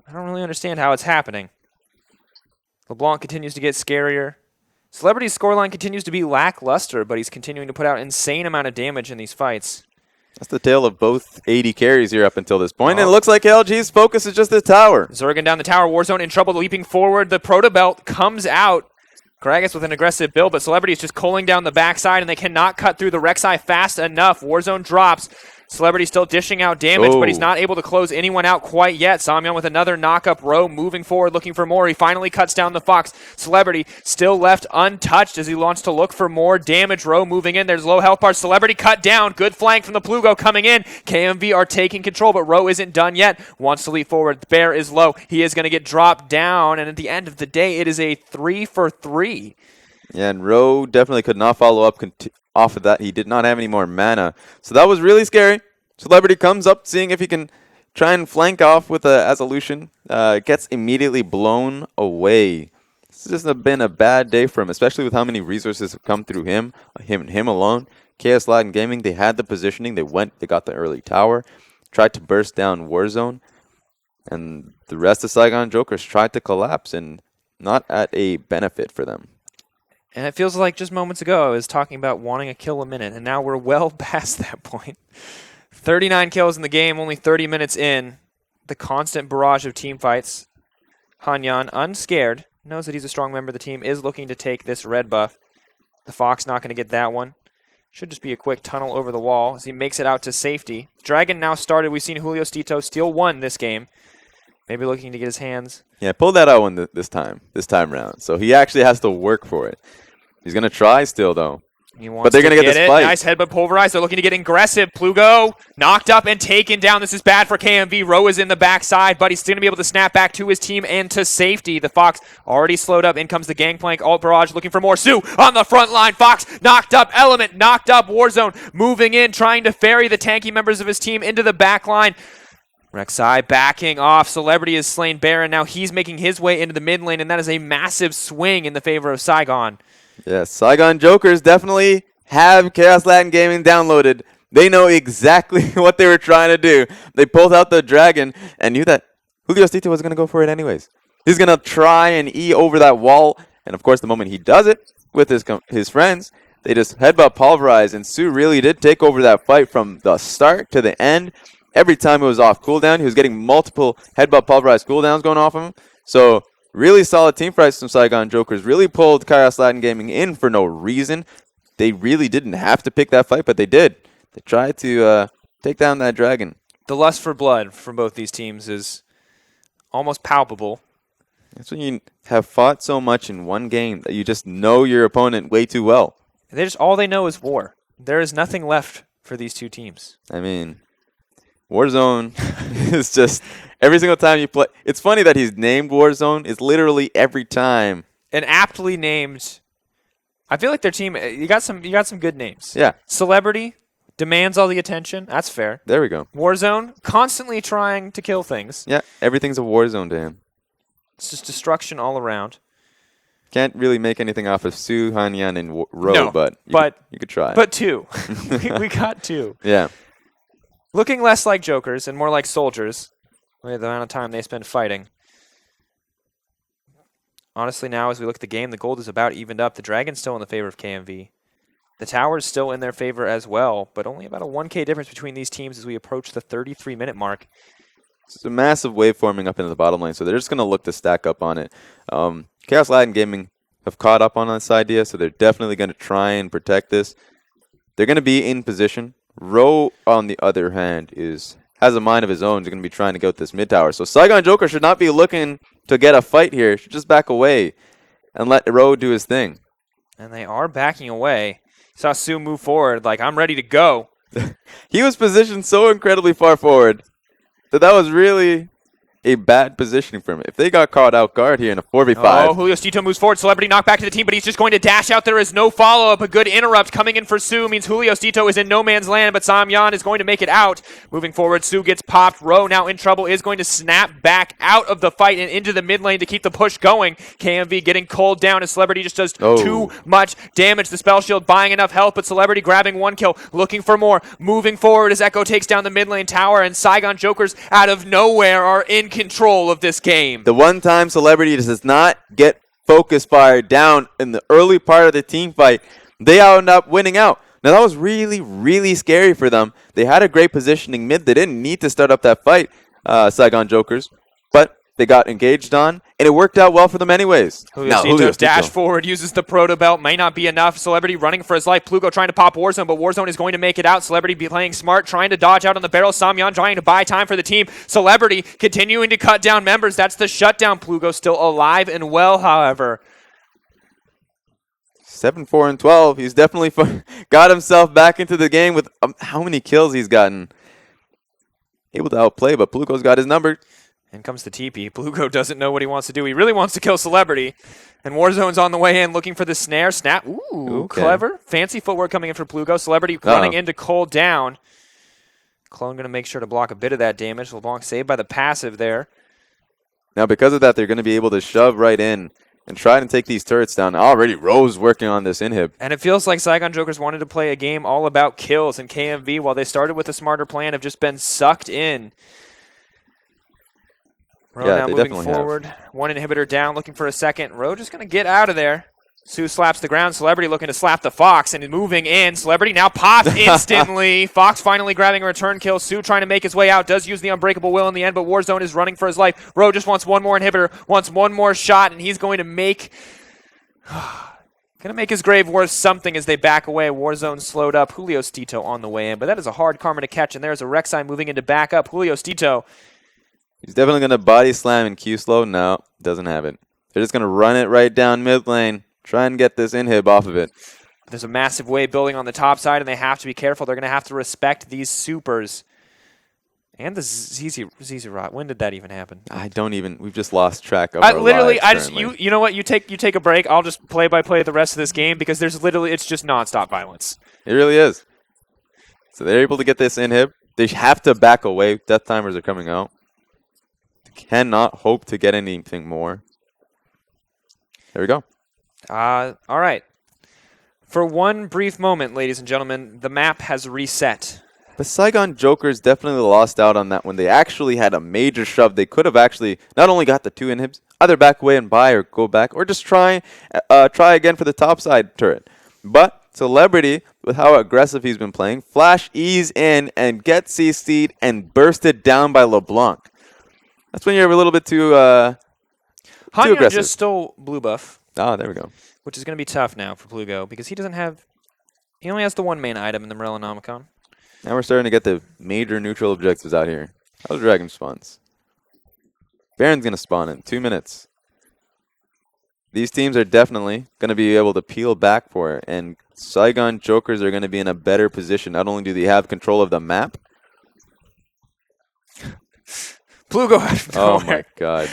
I don't really understand how it's happening. LeBlanc continues to get scarier. Celebrity's scoreline continues to be lackluster, but he's continuing to put out insane amount of damage in these fights. That's the tale of both 80 carries here up until this point, and it looks like LG's focus is just the tower. Zergan down the tower, Warzone in trouble, leaping forward. The Proto Belt comes out. Gragas with an aggressive build, but Celebrity is just culling down the backside, and they cannot cut through the Rek'Sai fast enough. Warzone drops. Celebrity still dishing out damage, but he's not able to close anyone out quite yet. Samyang with another knock-up row, moving forward, looking for more. He finally cuts down the Fox. Celebrity still left untouched as he wants to look for more damage. Row moving in. There's low health bar. Celebrity cut down. Good flank from the Plugo coming in. KMV are taking control, but Row isn't done yet. Wants to leap forward. The Bear is low. He is going to get dropped down, and at the end of the day, it is a 3-for-3. Yeah, and Rowe definitely could not follow up off of that. He did not have any more mana. So that was really scary. Celebrity comes up, seeing if he can try and flank off with a Asolution. Gets immediately blown away. This has just been a bad day for him, especially with how many resources have come through him alone. Kaos Latin Gaming, they had the positioning. They got the early tower, tried to burst down Warzone, and the rest of Saigon Jokers tried to collapse, and not at a benefit for them. And it feels like just moments ago I was talking about wanting a kill a minute, and now we're well past that point. 39 kills in the game, only 30 minutes in. The constant barrage of team fights. Hanyan, unscared, knows that he's a strong member of the team, is looking to take this red buff. The Fox not going to get that one. Should just be a quick tunnel over the wall as he makes it out to safety. Dragon now started. We've seen Julio Stito steal one this game. Maybe looking to get his hands. Yeah, pull that out one this time round. So he actually has to work for it. He's going to try still, though. But they're going to get the spike. Nice headbutt pulverized. They're looking to get aggressive. Plugo knocked up and taken down. This is bad for KMV. Rowe is in the backside, but he's still going to be able to snap back to his team and to safety. The Fox already slowed up. In comes the Gangplank. Alt Barrage looking for more. Sue on the front line. Fox knocked up. Element knocked up. Warzone moving in, trying to ferry the tanky members of his team into the back line. Rek'Sai backing off. Celebrity is slain Baron. Now he's making his way into the mid lane, and that is a massive swing in the favor of Saigon. Yes, Saigon Jokers definitely have Kaos Latin Gaming downloaded. They know exactly what they were trying to do. They pulled out the dragon and knew that Julio Stito was going to go for it anyways. He's going to try and E over that wall. And, of course, the moment he does it with his friends, they just headbutt pulverize. And Sue really did take over that fight from the start to the end. Every time it was off cooldown, he was getting multiple headbutt pulverize cooldowns going off of him. So really solid team fights from Saigon Jokers. Really pulled Kaos Latin Gaming in for no reason. They really didn't have to pick that fight, but they did. They tried to take down that dragon. The lust for blood from both these teams is almost palpable. That's when you have fought so much in one game that you just know your opponent way too well. All they know is war. There is nothing left for these two teams. I mean, Warzone is just every single time you play. It's funny that he's named Warzone. It's literally every time. And aptly named. I feel like their team. You got some good names. Yeah. Celebrity demands all the attention. That's fair. There we go. Warzone constantly trying to kill things. Yeah, everything's a Warzone to him. It's just destruction all around. Can't really make anything off of Sue, Hanyan, and Rowe, no, but you could try. But two. we got two. Yeah. Looking less like Jokers and more like soldiers. Look at the amount of time they spend fighting. Honestly, now as we look at the game, the gold is about evened up. The Dragon's still in the favor of KMV. The Tower's still in their favor as well, but only about a 1K difference between these teams as we approach the 33-minute mark. It's a massive wave forming up into the bottom lane, so they're just going to look to stack up on it. Kaos Latin Gaming have caught up on this idea, so they're definitely going to try and protect this. They're going to be in position Ro, on the other hand, has a mind of his own. He's going to be trying to go with this mid tower. So Saigon Joker should not be looking to get a fight here. Should just back away and let Ro do his thing. And they are backing away. Saw Su move forward like, I'm ready to go. He was positioned so incredibly far forward that was really a bad positioning for him. If they got caught out guard here in a 4v5. Oh, Julio Stito moves forward. Celebrity knocked back to the team, but he's just going to dash out. There is no follow-up. A good interrupt coming in for Su means Julio Stito is in no man's land, but Samyan is going to make it out. Moving forward, Su gets popped. Ro, now in trouble, is going to snap back out of the fight and into the mid lane to keep the push going. KMV getting cold down as Celebrity just does too much damage. The spell shield buying enough health, but Celebrity grabbing one kill, looking for more. Moving forward as Echo takes down the mid lane tower, and Saigon Jokers out of nowhere are in control of this game. The one time Celebrity does not get focus fire down in the early part of the team fight, they end up winning out. Now that was really, really scary for them. They had a great positioning mid. They didn't need to start up that fight, Saigon Jokers, but they got engaged on, and it worked out well for them anyways. Julio dash forward, uses the proto belt, may not be enough. Celebrity running for his life. Plugo trying to pop Warzone, but Warzone is going to make it out. Celebrity be playing smart, trying to dodge out on the barrel. Samyan trying to buy time for the team. Celebrity continuing to cut down members. That's the shutdown. Plugo still alive and well, however. 7-4-12. He's definitely got himself back into the game with how many kills he's gotten. Able to outplay, but Plugo's got his number. In comes the TP. Plugo doesn't know what he wants to do. He really wants to kill Celebrity. And Warzone's on the way in looking for the snare. Snap. Ooh, okay. Clever. Fancy footwork coming in for Plugo. Celebrity running into Cole down. Clone going to make sure to block a bit of that damage. LeBlanc saved by the passive there. Now, because of that, they're going to be able to shove right in and try to take these turrets down. Already, Rose working on this inhib. And it feels like Saigon Jokers wanted to play a game all about kills, and KMV, while they started with a smarter plan, have just been sucked in. Ro now moving forward. One inhibitor down, looking for a second. Ro just going to get out of there. Su slaps the ground. Celebrity looking to slap the Fox and moving in. Celebrity now pops instantly. Fox finally grabbing a return kill. Su trying to make his way out. Does use the Unbreakable Will in the end, but Warzone is running for his life. Ro just wants one more inhibitor, wants one more shot, and he's going to make... Gonna make his grave worth something as they back away. Warzone slowed up. Julio Stito on the way in, but that is a hard karma to catch, and there's a Rek'Sai moving into backup. Julio Stito... He's definitely going to body slam and Q slow. No, doesn't have it. They're just going to run it right down mid lane. Try and get this inhib off of it. There's a massive wave building on the top side, and they have to be careful. They're going to have to respect these supers. And the ZZ Rot. When did that even happen? I don't even. We've just lost track of our literally, lives you know what? You take a break. I'll just play the rest of this game because it's just nonstop violence. It really is. So they're able to get this inhib. They have to back away. Death timers are coming out. Cannot hope to get anything more. There we go. All right. For one brief moment, ladies and gentlemen, the map has reset. The Saigon Jokers definitely lost out on that when they actually had a major shove. They could have actually not only got the 2 inhibs, either back away and buy or go back, or just try again for the top side turret. But Celebrity, with how aggressive he's been playing, flash ease in and get CC'd and bursted down by LeBlanc. That's when you're a little bit too aggressive. Just stole blue buff. Oh, there we go. Which is going to be tough now for Plugo because he only has the one main item in the Morellonomicon. Now we're starting to get the major neutral objectives out here. How's Dragon spawns? Baron's going to spawn in 2 minutes. These teams are definitely going to be able to peel back for it, and Saigon Jokers are going to be in a better position. Not only do they have control of the map, Plugo. Oh my god!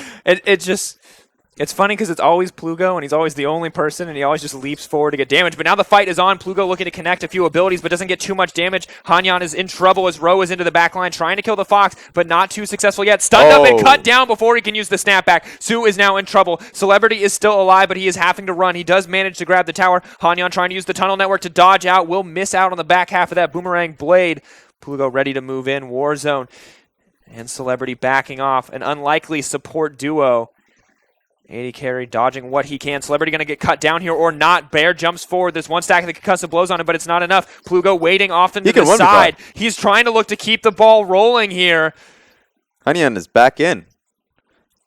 It's funny because it's always Plugo and he's always the only person and he always just leaps forward to get damage. But now the fight is on. Plugo looking to connect a few abilities but doesn't get too much damage. Hanyan is in trouble as Ro is into the backline trying to kill the Fox but not too successful yet. Stunned up and cut down before he can use the snapback. Su is now in trouble. Celebrity is still alive but he is having to run. He does manage to grab the tower. Hanyan trying to use the tunnel network to dodge out. Will miss out on the back half of that boomerang blade. Plugo ready to move in. Warzone. And Celebrity backing off. An unlikely support duo. 80 carry, dodging what he can. Celebrity going to get cut down here or not. Bear jumps forward. There's one stack of the concussive blows on it, but it's not enough. Plugo waiting off into the side. He's trying to look to keep the ball rolling here. Hanyan is back in.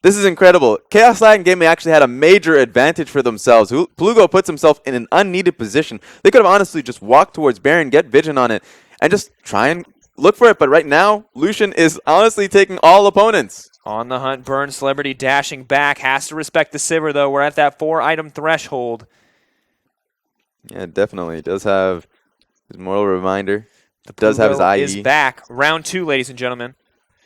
This is incredible. Kaos Latin Gamers actually had a major advantage for themselves. Plugo puts himself in an unneeded position. They could have honestly just walked towards Baron, get vision on it, and just try and look for it. But right now, Lucian is honestly taking all opponents. On the hunt, Burn. Celebrity dashing back. Has to respect the Sivir, though. We're at that 4-item threshold. Yeah, definitely. Does have his moral reminder. Does have his IE. Is back. Round 2, ladies and gentlemen.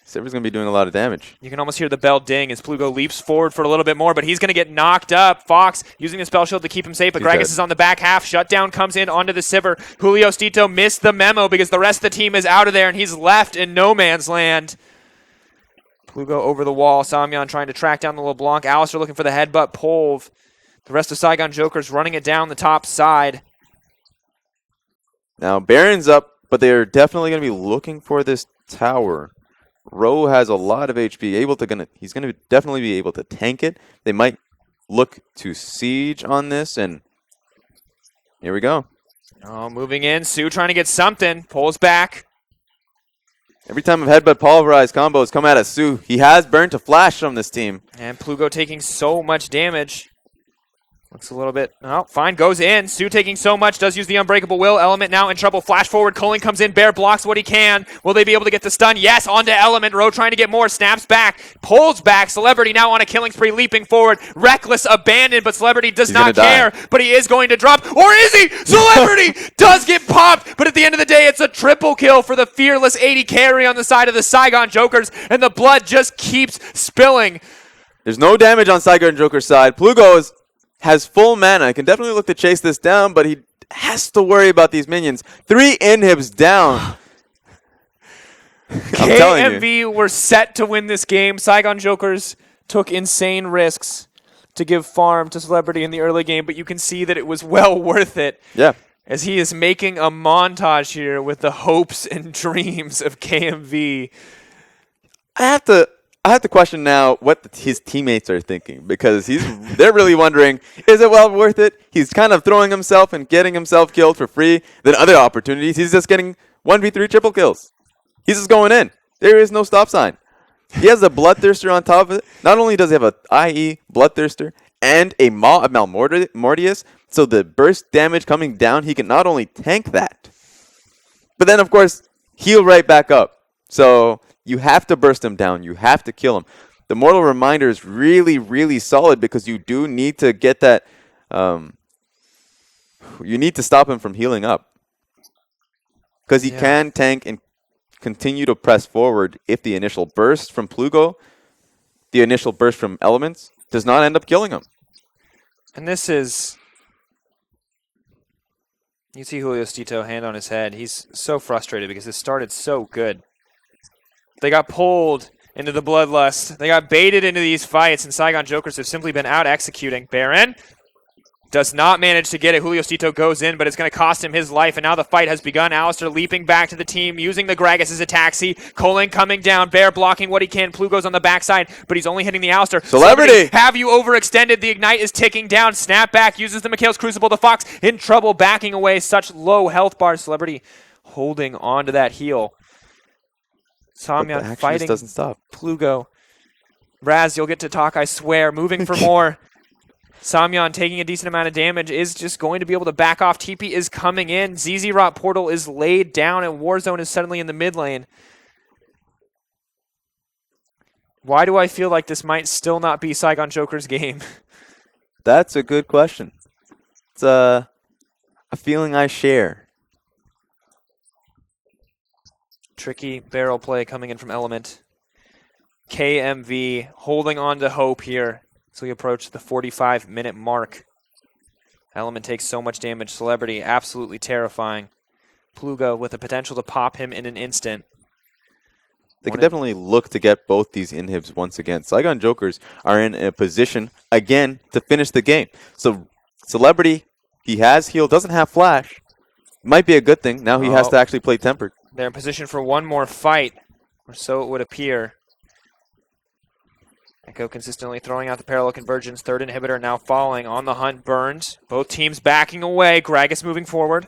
Sivir's going to be doing a lot of damage. You can almost hear the bell ding as Plugo leaps forward for a little bit more, but he's going to get knocked up. Fox using the spell shield to keep him safe, but Gragas is on the back half. Shutdown comes in onto the Sivir. Julio Stito missed the memo because the rest of the team is out of there, and he's left in no man's land. Plugo over the wall. Samyan trying to track down the LeBlanc. Alistair looking for the headbutt. Polv. The rest of Saigon Jokers running it down the top side. Now, Baron's up, but they're definitely going to be looking for this tower. Rowe has a lot of HP. He's going to definitely be able to tank it. They might look to siege on this, and here we go. Oh, moving in. Sue trying to get something. Pulls back. Every time a headbutt pulverized combos come out of Sue, he has burned to flash from this team. And Plugo taking so much damage. Looks a little bit, oh, fine, goes in. Sue taking so much, does use the Unbreakable Will. Element now in trouble. Flash forward, Culling comes in. Bear blocks what he can. Will they be able to get the stun? Yes, onto Element. Rowe trying to get more, snaps back, pulls back. Celebrity now on a killing spree, leaping forward. Reckless, abandoned, but Celebrity does not care. But he is going to drop, or is he? Celebrity does get popped, but at the end of the day, it's a triple kill for the fearless 80 carry on the side of the Saigon Jokers, and the blood just keeps spilling. There's no damage on Saigon Joker's side. Plugo has full mana. He can definitely look to chase this down, but he has to worry about these minions. 3 inhibs down. KMV were set to win this game. Saigon Jokers took insane risks to give farm to Celebrity in the early game, but you can see that it was well worth it. Yeah. As he is making a montage here with the hopes and dreams of KMV. I have to question now what his teammates are thinking, because they're really wondering, is it well worth it? He's kind of throwing himself and getting himself killed for free. Then other opportunities, he's just getting 1v3 triple kills. He's just going in. There is no stop sign. He has a Bloodthirster on top of it. Not only does he have a IE Bloodthirster and a Malmortius, so the burst damage coming down, he can not only tank that, but then, of course, heal right back up. So you have to burst him down. You have to kill him. The Mortal Reminder is really, really solid because you do need to get that. You need to stop him from healing up. Because he can tank and continue to press forward if the initial burst from Plugo, the initial burst from Elements, does not end up killing him. And this is... You see Julio Stito, hand on his head. He's so frustrated because this started so good. They got pulled into the bloodlust. They got baited into these fights, and Saigon Jokers have simply been out executing. Baron does not manage to get it. Julio Stito goes in, but it's going to cost him his life, and now the fight has begun. Alistair leaping back to the team, using the Gragas as a taxi. Colin coming down. Bear blocking what he can. Plugo's on the backside, but he's only hitting the Alistair. Celebrity! Have you overextended? The Ignite is ticking down. Snap back, uses the Mikhail's Crucible. The Fox in trouble, backing away. Such low health bars. Celebrity holding on to that heal. Samyan fighting doesn't stop. Plugo. Raz, you'll get to talk, I swear. Moving for more. Samyan taking a decent amount of damage, is just going to be able to back off. TP is coming in. ZZ Rot Portal is laid down, and Warzone is suddenly in the mid lane. Why do I feel like this might still not be Saigon Joker's game? That's a good question. It's a feeling I share. Tricky barrel play coming in from Element. KMV holding on to hope here as we approach the 45-minute mark. Element takes so much damage. Celebrity absolutely terrifying. Plugo with the potential to pop him in an instant. They can definitely look to get both these inhibs once again. Saigon Jokers are in a position, again, to finish the game. So Celebrity, he has heal, doesn't have flash. Might be a good thing. Now he has to actually play Tempered. They're in position for one more fight, or so it would appear. Echo consistently throwing out the parallel convergence. Third inhibitor now falling. On the hunt, Burns. Both teams backing away. Gragas moving forward.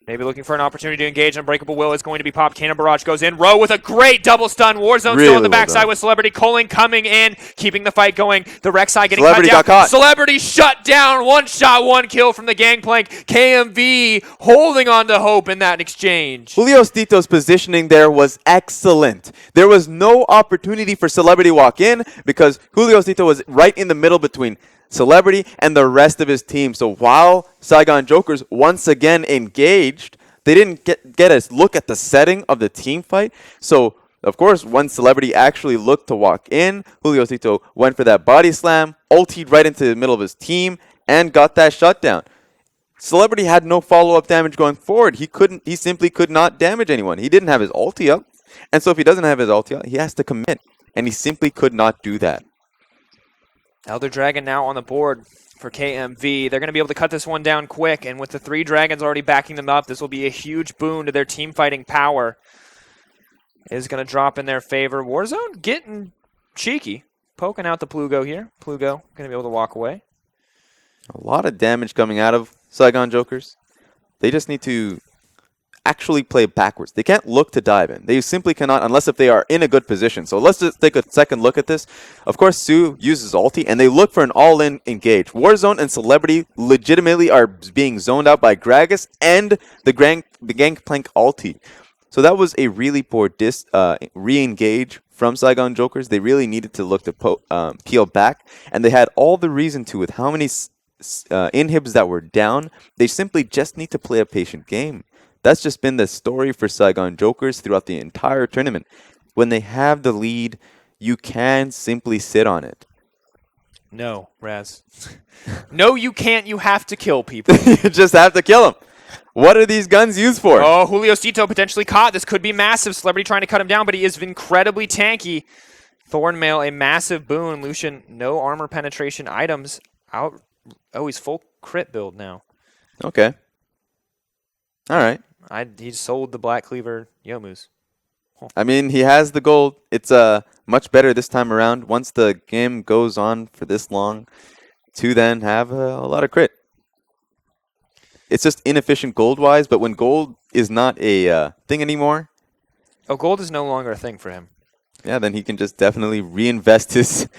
Maybe looking for an opportunity to engage. Unbreakable Will is going to be popped. Cannon Barrage goes in. Row with a great double stun. Warzone still on the backside with Celebrity. Culling coming in, keeping the fight going. The Rek'Sai getting Celebrity cut down. got caught. Celebrity shut down. One shot, one kill from the Gangplank. KMV holding on to hope in that exchange. Julio Stito's positioning there was excellent. There was no opportunity for Celebrity to walk in because Julio Stito was right in the middle between Celebrity and the rest of his team. So while Saigon Jokers once again engaged, they didn't get a look at the setting of the team fight. So, of course, when Celebrity actually looked to walk in, Julio Stito went for that body slam, ultied right into the middle of his team, and got that shutdown. Celebrity had no follow-up damage going forward. He simply could not damage anyone. He didn't have his ulti up. And so if he doesn't have his ulti up, he has to commit. And he simply could not do that. Elder Dragon now on the board for KMV. They're going to be able to cut this one down quick, and with the 3 dragons already backing them up, this will be a huge boon to their team fighting power. Is going to drop in their favor. Warzone getting cheeky, poking out the Plugo here. Plugo going to be able to walk away. A lot of damage coming out of Saigon Jokers. They just need to actually play backwards. They can't look to dive in. They simply cannot unless if they are in a good position. So let's just take a second look at this. Of course, Sue uses ulti, and they look for an all-in engage. Warzone and Celebrity legitimately are being zoned out by Gragas and the Gangplank ulti. So that was a really poor re-engage from Saigon Jokers. They really needed to look to peel back, and they had all the reason to with how many inhibs that were down. They simply just need to play a patient game. That's just been the story for Saigon Jokers throughout the entire tournament. When they have the lead, you can simply sit on it. No, Raz. No, you can't. You have to kill people. You just have to kill them. What are these guns used for? Oh, Julio Stito potentially caught. This could be massive. Celebrity trying to cut him down, but he is incredibly tanky. Thornmail, a massive boon. Lucian, no armor penetration items. Out. Oh, he's full crit build now. Okay. All right. He sold the Black Cleaver Yomus. I mean, he has the gold. It's much better this time around once the game goes on for this long to then have a lot of crit. It's just inefficient gold-wise, but when gold is not a thing anymore... Oh, gold is no longer a thing for him. Yeah, then he can just definitely reinvest his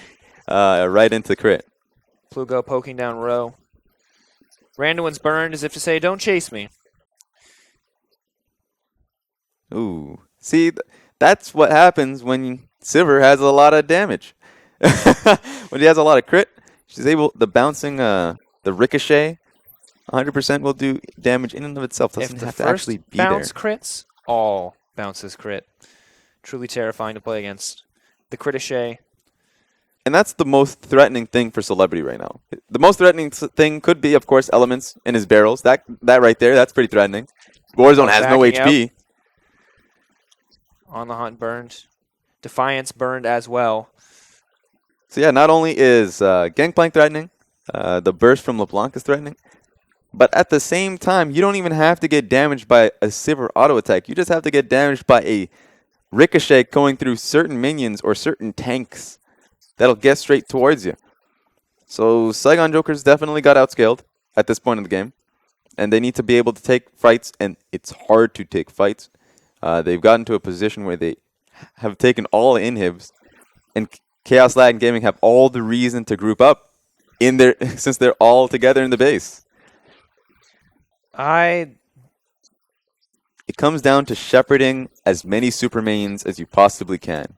right into crit. Plugo poking down row. Randuin's burned as if to say, don't chase me. Ooh. See, that's what happens when Sivir has a lot of damage. When he has a lot of crit, she's able, the bouncing, the ricochet, 100% will do damage in and of itself. Doesn't have to actually be there. Bounce crits, all bounces crit. Truly terrifying to play against. The Critichet. And that's the most threatening thing for Celebrity right now. The most threatening thing could be, of course, elements in his barrels. That right there, that's pretty threatening. Warzone has no HP. Up. On the Hunt burned. Defiance burned as well. So yeah, not only is Gangplank threatening, the burst from LeBlanc is threatening, but at the same time, you don't even have to get damaged by a Sivir auto attack. You just have to get damaged by a ricochet going through certain minions or certain tanks that'll get straight towards you. So Saigon Jokers definitely got outscaled at this point in the game, and they need to be able to take fights, and it's hard to take fights. They've gotten to a position where they have taken all inhibs, and Kaos Latin Gaming have all the reason to group up in their since they're all together in the base. It comes down to shepherding as many super mains as you possibly can.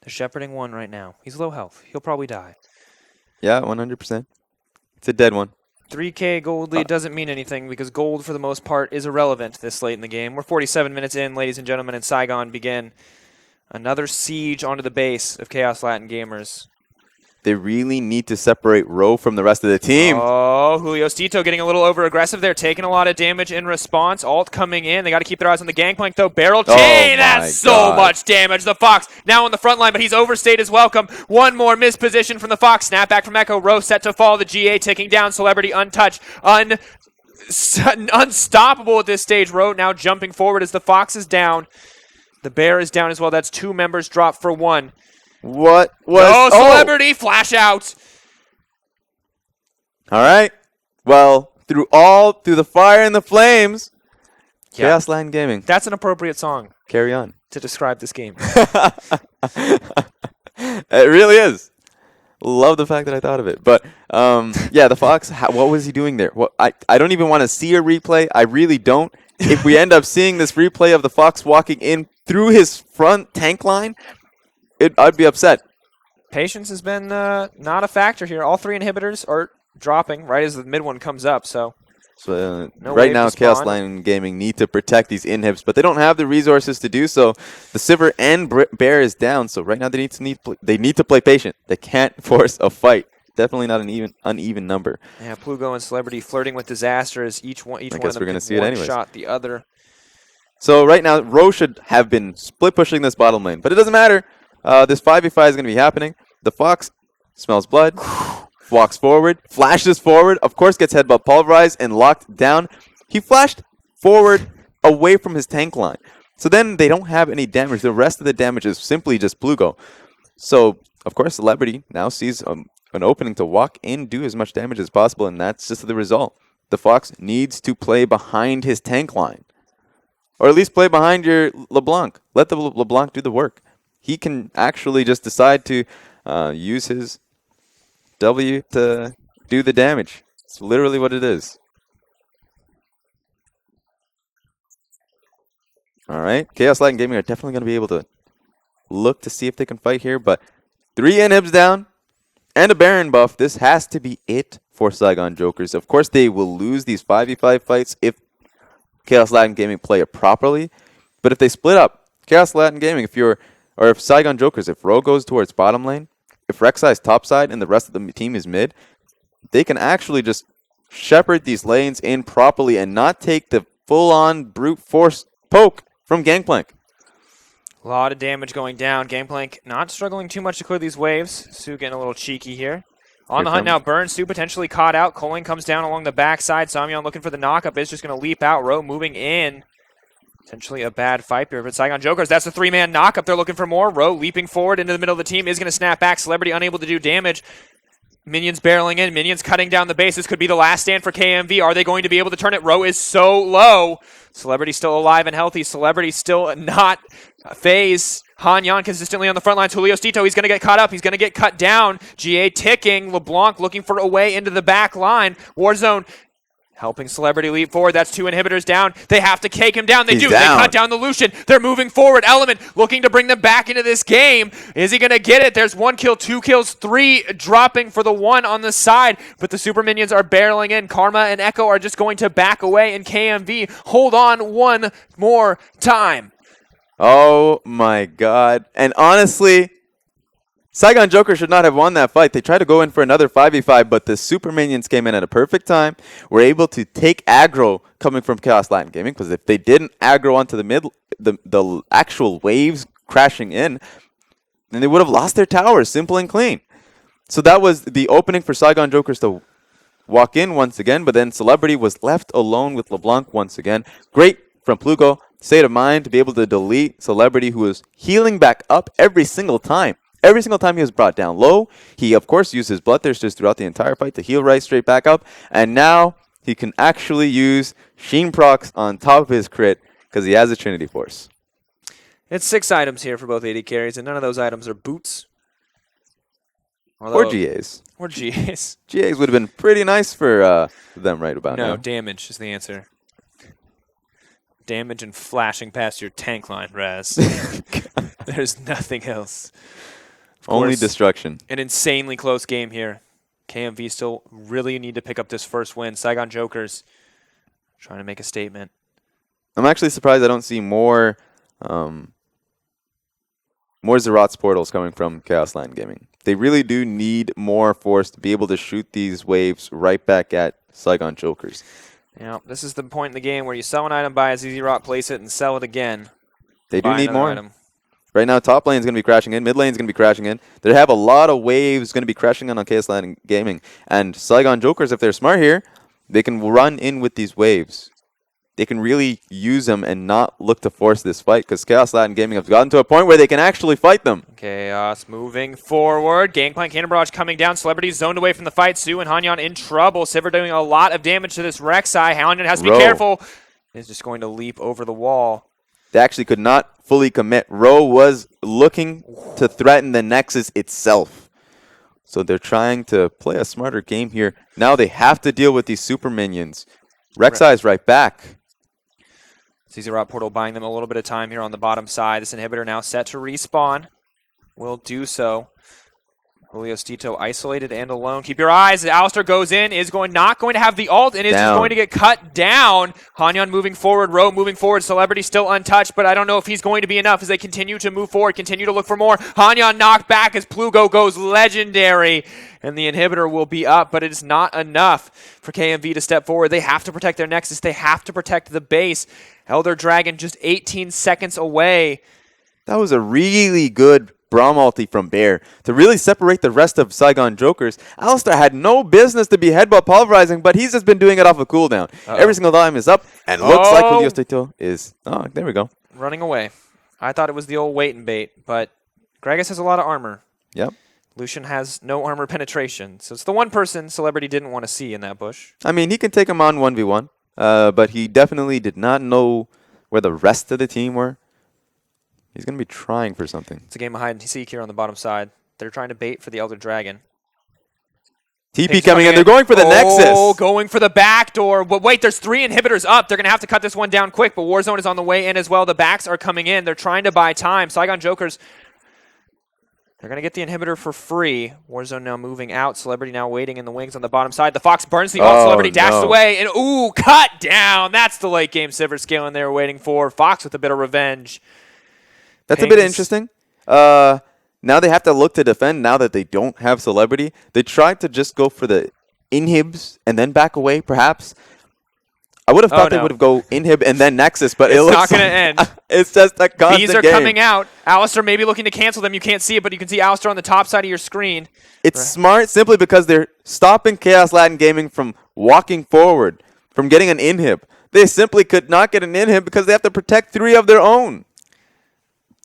They're shepherding one right now. He's low health. He'll probably die. Yeah, 100%. It's a dead one. 3K gold lead doesn't mean anything because gold, for the most part, is irrelevant this late in the game. We're 47 minutes in, ladies and gentlemen, and Saigon begin another siege onto the base of Kaos Latin Gamers. They really need to separate Row from the rest of the team. Oh, Julio Stito getting a little over-aggressive there, taking a lot of damage in response. Alt coming in. They got to keep their eyes on the Gangplank, though. Barrel chain, that's so much damage. The Fox now on the front line, but he's overstayed his welcome. One more missed position from the Fox. Snapback from Echo. Row set to fall. The GA ticking down. Celebrity untouched. Unstoppable at this stage. Row now jumping forward as the Fox is down. The Bear is down as well. That's 2 members dropped for 1. What was... Celebrity flash out. All right. Well, through the fire and the flames, Yeah. Kaos Latin Gaming. That's an appropriate song Carry on. to describe this game. It really is. Love the fact that I thought of it. But, yeah, the Fox, what was he doing there? Well, I don't even want to see a replay. I really don't. If we end up seeing this replay of the Fox walking in through his front tank line, I'd be upset. Patience has been not a factor here. All 3 inhibitors are dropping right as the mid one comes up. So no right wave now, to Kaos spawn. Latin Gaming need to protect these inhibs, but they don't have the resources to do so. The Sivir and Bear is down, so right now they need to play patient. They can't force a fight. Definitely not an uneven number. Yeah, Plugo and Celebrity flirting with disaster as each one of them we're gonna can see it anyways. one-shot the other. So right now, Ro should have been split pushing this bottom lane, but it doesn't matter. This 5v5 is going to be happening. The Fox smells blood, walks forward, flashes forward, of course gets headbutt pulverized and locked down. He flashed forward away from his tank line. So then they don't have any damage. The rest of the damage is simply just Plugo. So, of course, Celebrity now sees an opening to walk in, do as much damage as possible, and that's just the result. The Fox needs to play behind his tank line. Or at least play behind your LeBlanc. Let the LeBlanc do the work. He can actually just decide to use his W to do the damage. It's literally what it is. All right. Kaos Latin Gaming are definitely going to be able to look to see if they can fight here, but 3 inhibs down and a Baron buff. This has to be it for Saigon Jokers. Of course, they will lose these 5v5 fights if Kaos Latin Gaming play it properly. But if they split up, Kaos Latin Gaming, if Saigon Jokers, if Ro goes towards bottom lane, if Rek'Sai is top side and the rest of the team is mid, they can actually just shepherd these lanes in properly and not take the full-on brute force poke from Gangplank. A lot of damage going down. Gangplank not struggling too much to clear these waves. Su getting a little cheeky here. On the hunt now, Burn. Su potentially caught out. Coling comes down along the backside. Samyeon looking for the knockup. Is just going to leap out. Ro moving in. Potentially a bad fight here. But Saigon Jokers, that's a 3-man knockup. They're looking for more. Ro leaping forward into the middle of the team. Is going to snap back. Celebrity unable to do damage. Minions barreling in. Minions cutting down the base. This could be the last stand for KMV. Are they going to be able to turn it? Ro is so low. Celebrity still alive and healthy. Celebrity still not phased. Hanyan consistently on the front line. Julio Stito, he's going to get caught up. He's going to get cut down. GA ticking. LeBlanc looking for a way into the back line. Warzone helping Celebrity leap forward. That's 2 inhibitors down. They have to cake him down. They do. Down. They cut down the Lucian. They're moving forward. Element looking to bring them back into this game. Is he going to get it? There's 1 kill, 2 kills, 3 dropping for the 1 on the side. But the super minions are barreling in. Karma and Echo are just going to back away. And KMV hold on one more time. Oh my god. And honestly, Saigon Joker should not have won that fight. They tried to go in for another 5v5, but the super minions came in at a perfect time. Were able to take aggro coming from Kaos Latin Gaming, because if they didn't aggro onto the actual waves crashing in, then they would have lost their towers, simple and clean. So that was the opening for Saigon Jokers to walk in once again, but then Celebrity was left alone with LeBlanc once again. Great from Plugo. State of mind to be able to delete Celebrity, who was healing back up every single time. Every single time he was brought down low, he of course used his Bloodthirsters throughout the entire fight to heal right straight back up. And now he can actually use Sheen procs on top of his crit because he has a Trinity Force. It's 6 items here for both AD carries, and none of those items are boots. Or GAs. Or GAs. GAs would have been pretty nice for them right about now. No, damage is the answer. Damage and flashing past your tank line, Raz. There's nothing else. Only destruction. An insanely close game here. KMV still really need to pick up this first win. Saigon Jokers trying to make a statement. I'm actually surprised I don't see more Zerat's portals coming from Kaos Latin Gaming. They really do need more force to be able to shoot these waves right back at Saigon Jokers. Yeah, this is the point in the game where you sell an item, buy a ZZ Rot, place it, and sell it again. They do need more. Item. Right now, top lane is going to be crashing in. Mid lane is going to be crashing in. They have a lot of waves going to be crashing in on Kaos Latin Gaming. And Saigon Jokers, if they're smart here, they can run in with these waves. They can really use them and not look to force this fight, because Kaos Latin Gaming have gotten to a point where they can actually fight them. Chaos moving forward. Gangplank Cannon Barrage coming down. Celebrity zoned away from the fight. Su and Hanyan in trouble. Sivir doing a lot of damage to this Rek'Sai. Hanyan has to be careful. is just going to leap over the wall. They actually could not fully commit. Rowe was looking to threaten the Nexus itself. So they're trying to play a smarter game here. Now they have to deal with these super minions. Rek'Sai's right back. CZ Rot Portal buying them a little bit of time here on the bottom side. This inhibitor now set to respawn. Will do so. Julio Stito isolated and alone. Keep your eyes. Alistar goes in, is not going to have the ult, and is just going to get cut down. Hanyan moving forward, Rowe moving forward. Celebrity still untouched, but I don't know if he's going to be enough as they continue to move forward, continue to look for more. Hanyan knocked back as Plugo goes legendary, and the inhibitor will be up, but it is not enough for KMV to step forward. They have to protect their Nexus. They have to protect the base. Elder Dragon just 18 seconds away. That was a really good Braum ulti from Bear to really separate the rest of Saigon Jokers. Alistar had no business to be headbutt pulverizing, but he's just been doing it off a cooldown. Every single time is up, and looks like Julio Stito is... Oh, there we go. Running away. I thought it was the old wait and bait, but Gragas has a lot of armor. Yep. Lucian has no armor penetration, so it's the one person Celebrity didn't want to see in that bush. I mean, he can take him on 1v1, but he definitely did not know where the rest of the team were. He's going to be trying for something. It's a game of hide and seek here on the bottom side. They're trying to bait for the Elder Dragon. TP coming in. They're going for the Nexus. Oh, going for the back door. But wait, there's 3 inhibitors up. They're going to have to cut this one down quick, but Warzone is on the way in as well. The backs are coming in. They're trying to buy time. Saigon Jokers, they're going to get the inhibitor for free. Warzone now moving out. Celebrity now waiting in the wings on the bottom side. The Fox burns the ult. Celebrity dashes away. And ooh, cut down. That's the late game silver scaling they were waiting for. Fox with a bit of revenge. That's a bit interesting. Now they have to look to defend now that they don't have Celebrity. They tried to just go for the inhibs and then back away, perhaps. I would have thought they would have go inhib and then Nexus, but it's not going to end. It's just a constant These are game. coming out. Alistar maybe looking to cancel them. You can't see it, but you can see Alistar on the top side of your screen. It's smart simply because they're stopping Kaos Latin Gaming from walking forward, from getting an inhib. They simply could not get an inhib because they have to protect 3 of their own.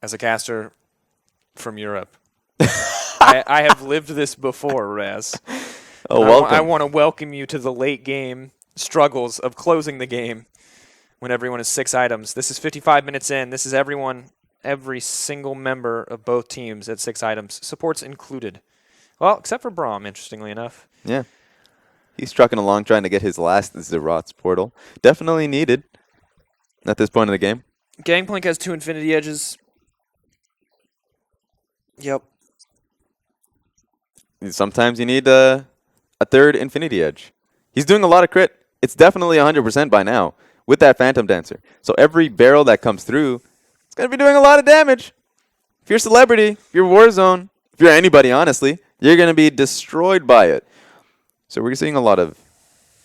As a caster from Europe, I have lived this before, Raz. Oh, welcome. I want to welcome you to the late game struggles of closing the game when everyone is 6 items. This is 55 minutes in. This is everyone, every single member of both teams at 6 items, supports included. Well, except for Braum, interestingly enough. Yeah. He's trucking along trying to get his last Zerat's portal. Definitely needed at this point in the game. Gangplank has 2 Infinity Edges. Yep. Sometimes you need a 3rd Infinity Edge. He's doing a lot of crit. It's definitely 100% by now with that Phantom Dancer. So every barrel that comes through, it's going to be doing a lot of damage. If you're Celebrity, if you're Warzone, if you're anybody, honestly, you're going to be destroyed by it. So we're seeing a lot of...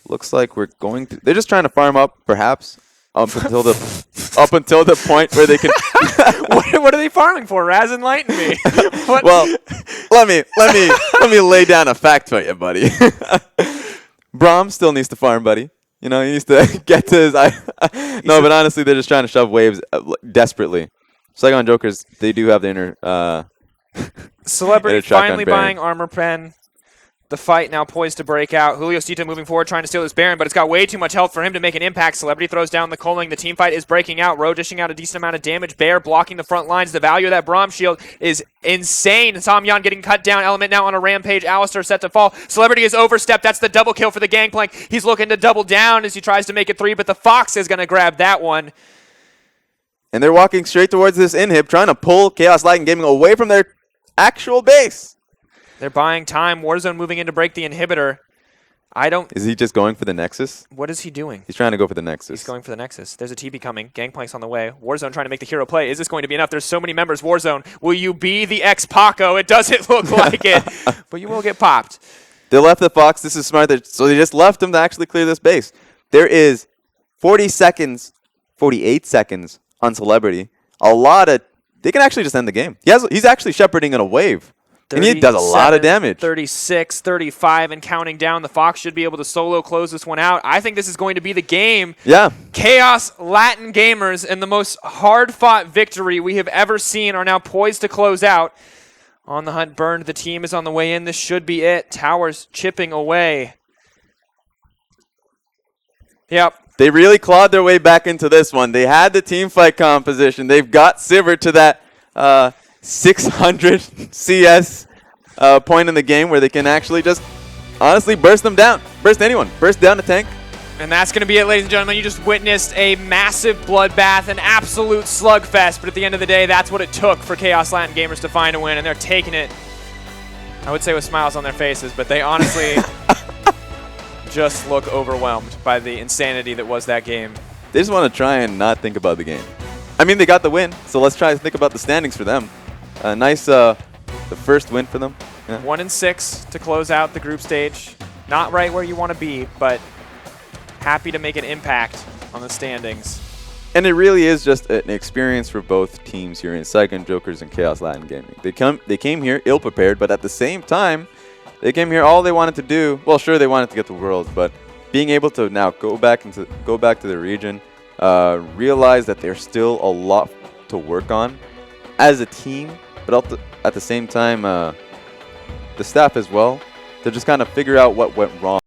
Looks like we're going to... They're just trying to farm up, perhaps, up until the point where they can... What are they farming for? Raz, enlighten me. Well, let me lay down a fact for you, buddy. Braum still needs to farm, buddy. You know, he needs to get to his... No, but honestly, they're just trying to shove waves desperately. Saigon Jokers, they do have the inner... Celebrity finally buying armor pen. The fight now poised to break out. Julio Stito moving forward, trying to steal this Baron, but it's got way too much health for him to make an impact. Celebrity throws down the culling. The team fight is breaking out. Rowe dishing out a decent amount of damage. Bear blocking the front lines. The value of that Braum shield is insane. Samyan getting cut down. Element now on a rampage. Alistar set to fall. Celebrity is overstepped. That's the double kill for the Gangplank. He's looking to double down as he tries to make it 3, but the Fox is going to grab that one. And they're walking straight towards this inhib, trying to pull Kaos Latin Gaming away from their actual base. They're buying time. Warzone moving in to break the inhibitor. Is he just going for the Nexus? What is he doing? He's trying to go for the Nexus. He's going for the Nexus. There's a TP coming. Gangplank's on the way. Warzone trying to make the hero play. Is this going to be enough? There's so many members. Warzone, will you be the ex-Paco? It doesn't look like it, but you will get popped. They left the Fox. This is smart. So they just left him to actually clear this base. There is 40 seconds, 48 seconds on Celebrity. They can actually just end the game. He's actually shepherding in a wave. And he does a lot of damage. 36, 35, and counting down. The Fox should be able to solo close this one out. I think this is going to be the game. Yeah. Kaos Latin Gamers and the most hard-fought victory we have ever seen are now poised to close out. On the hunt burned. The team is on the way in. This should be it. Towers chipping away. Yep. They really clawed their way back into this one. They had the team fight composition. They've got Sivir to that 600 CS point in the game where they can actually just honestly burst them down. Burst anyone. Burst down a tank. And that's going to be it, ladies and gentlemen. You just witnessed a massive bloodbath, an absolute slugfest. But at the end of the day, that's what it took for Kaos Latin Gamers to find a win. And they're taking it, I would say, with smiles on their faces. But they honestly just look overwhelmed by the insanity that was that game. They just want to try and not think about the game. I mean, they got the win, so let's try to think about the standings for them. Nice, the first win for them. Yeah. 1-6 to close out the group stage. Not right where you want to be, but happy to make an impact on the standings. And it really is just an experience for both teams here in Saigon Jokers and Kaos Latin Gaming. They came here ill-prepared, but at the same time, they came here all they wanted to do. Well, sure, they wanted to get the Worlds, but being able to now go back to the region, realize that there's still a lot to work on as a team, but at the same time, the staff as well, to just kind of figure out what went wrong.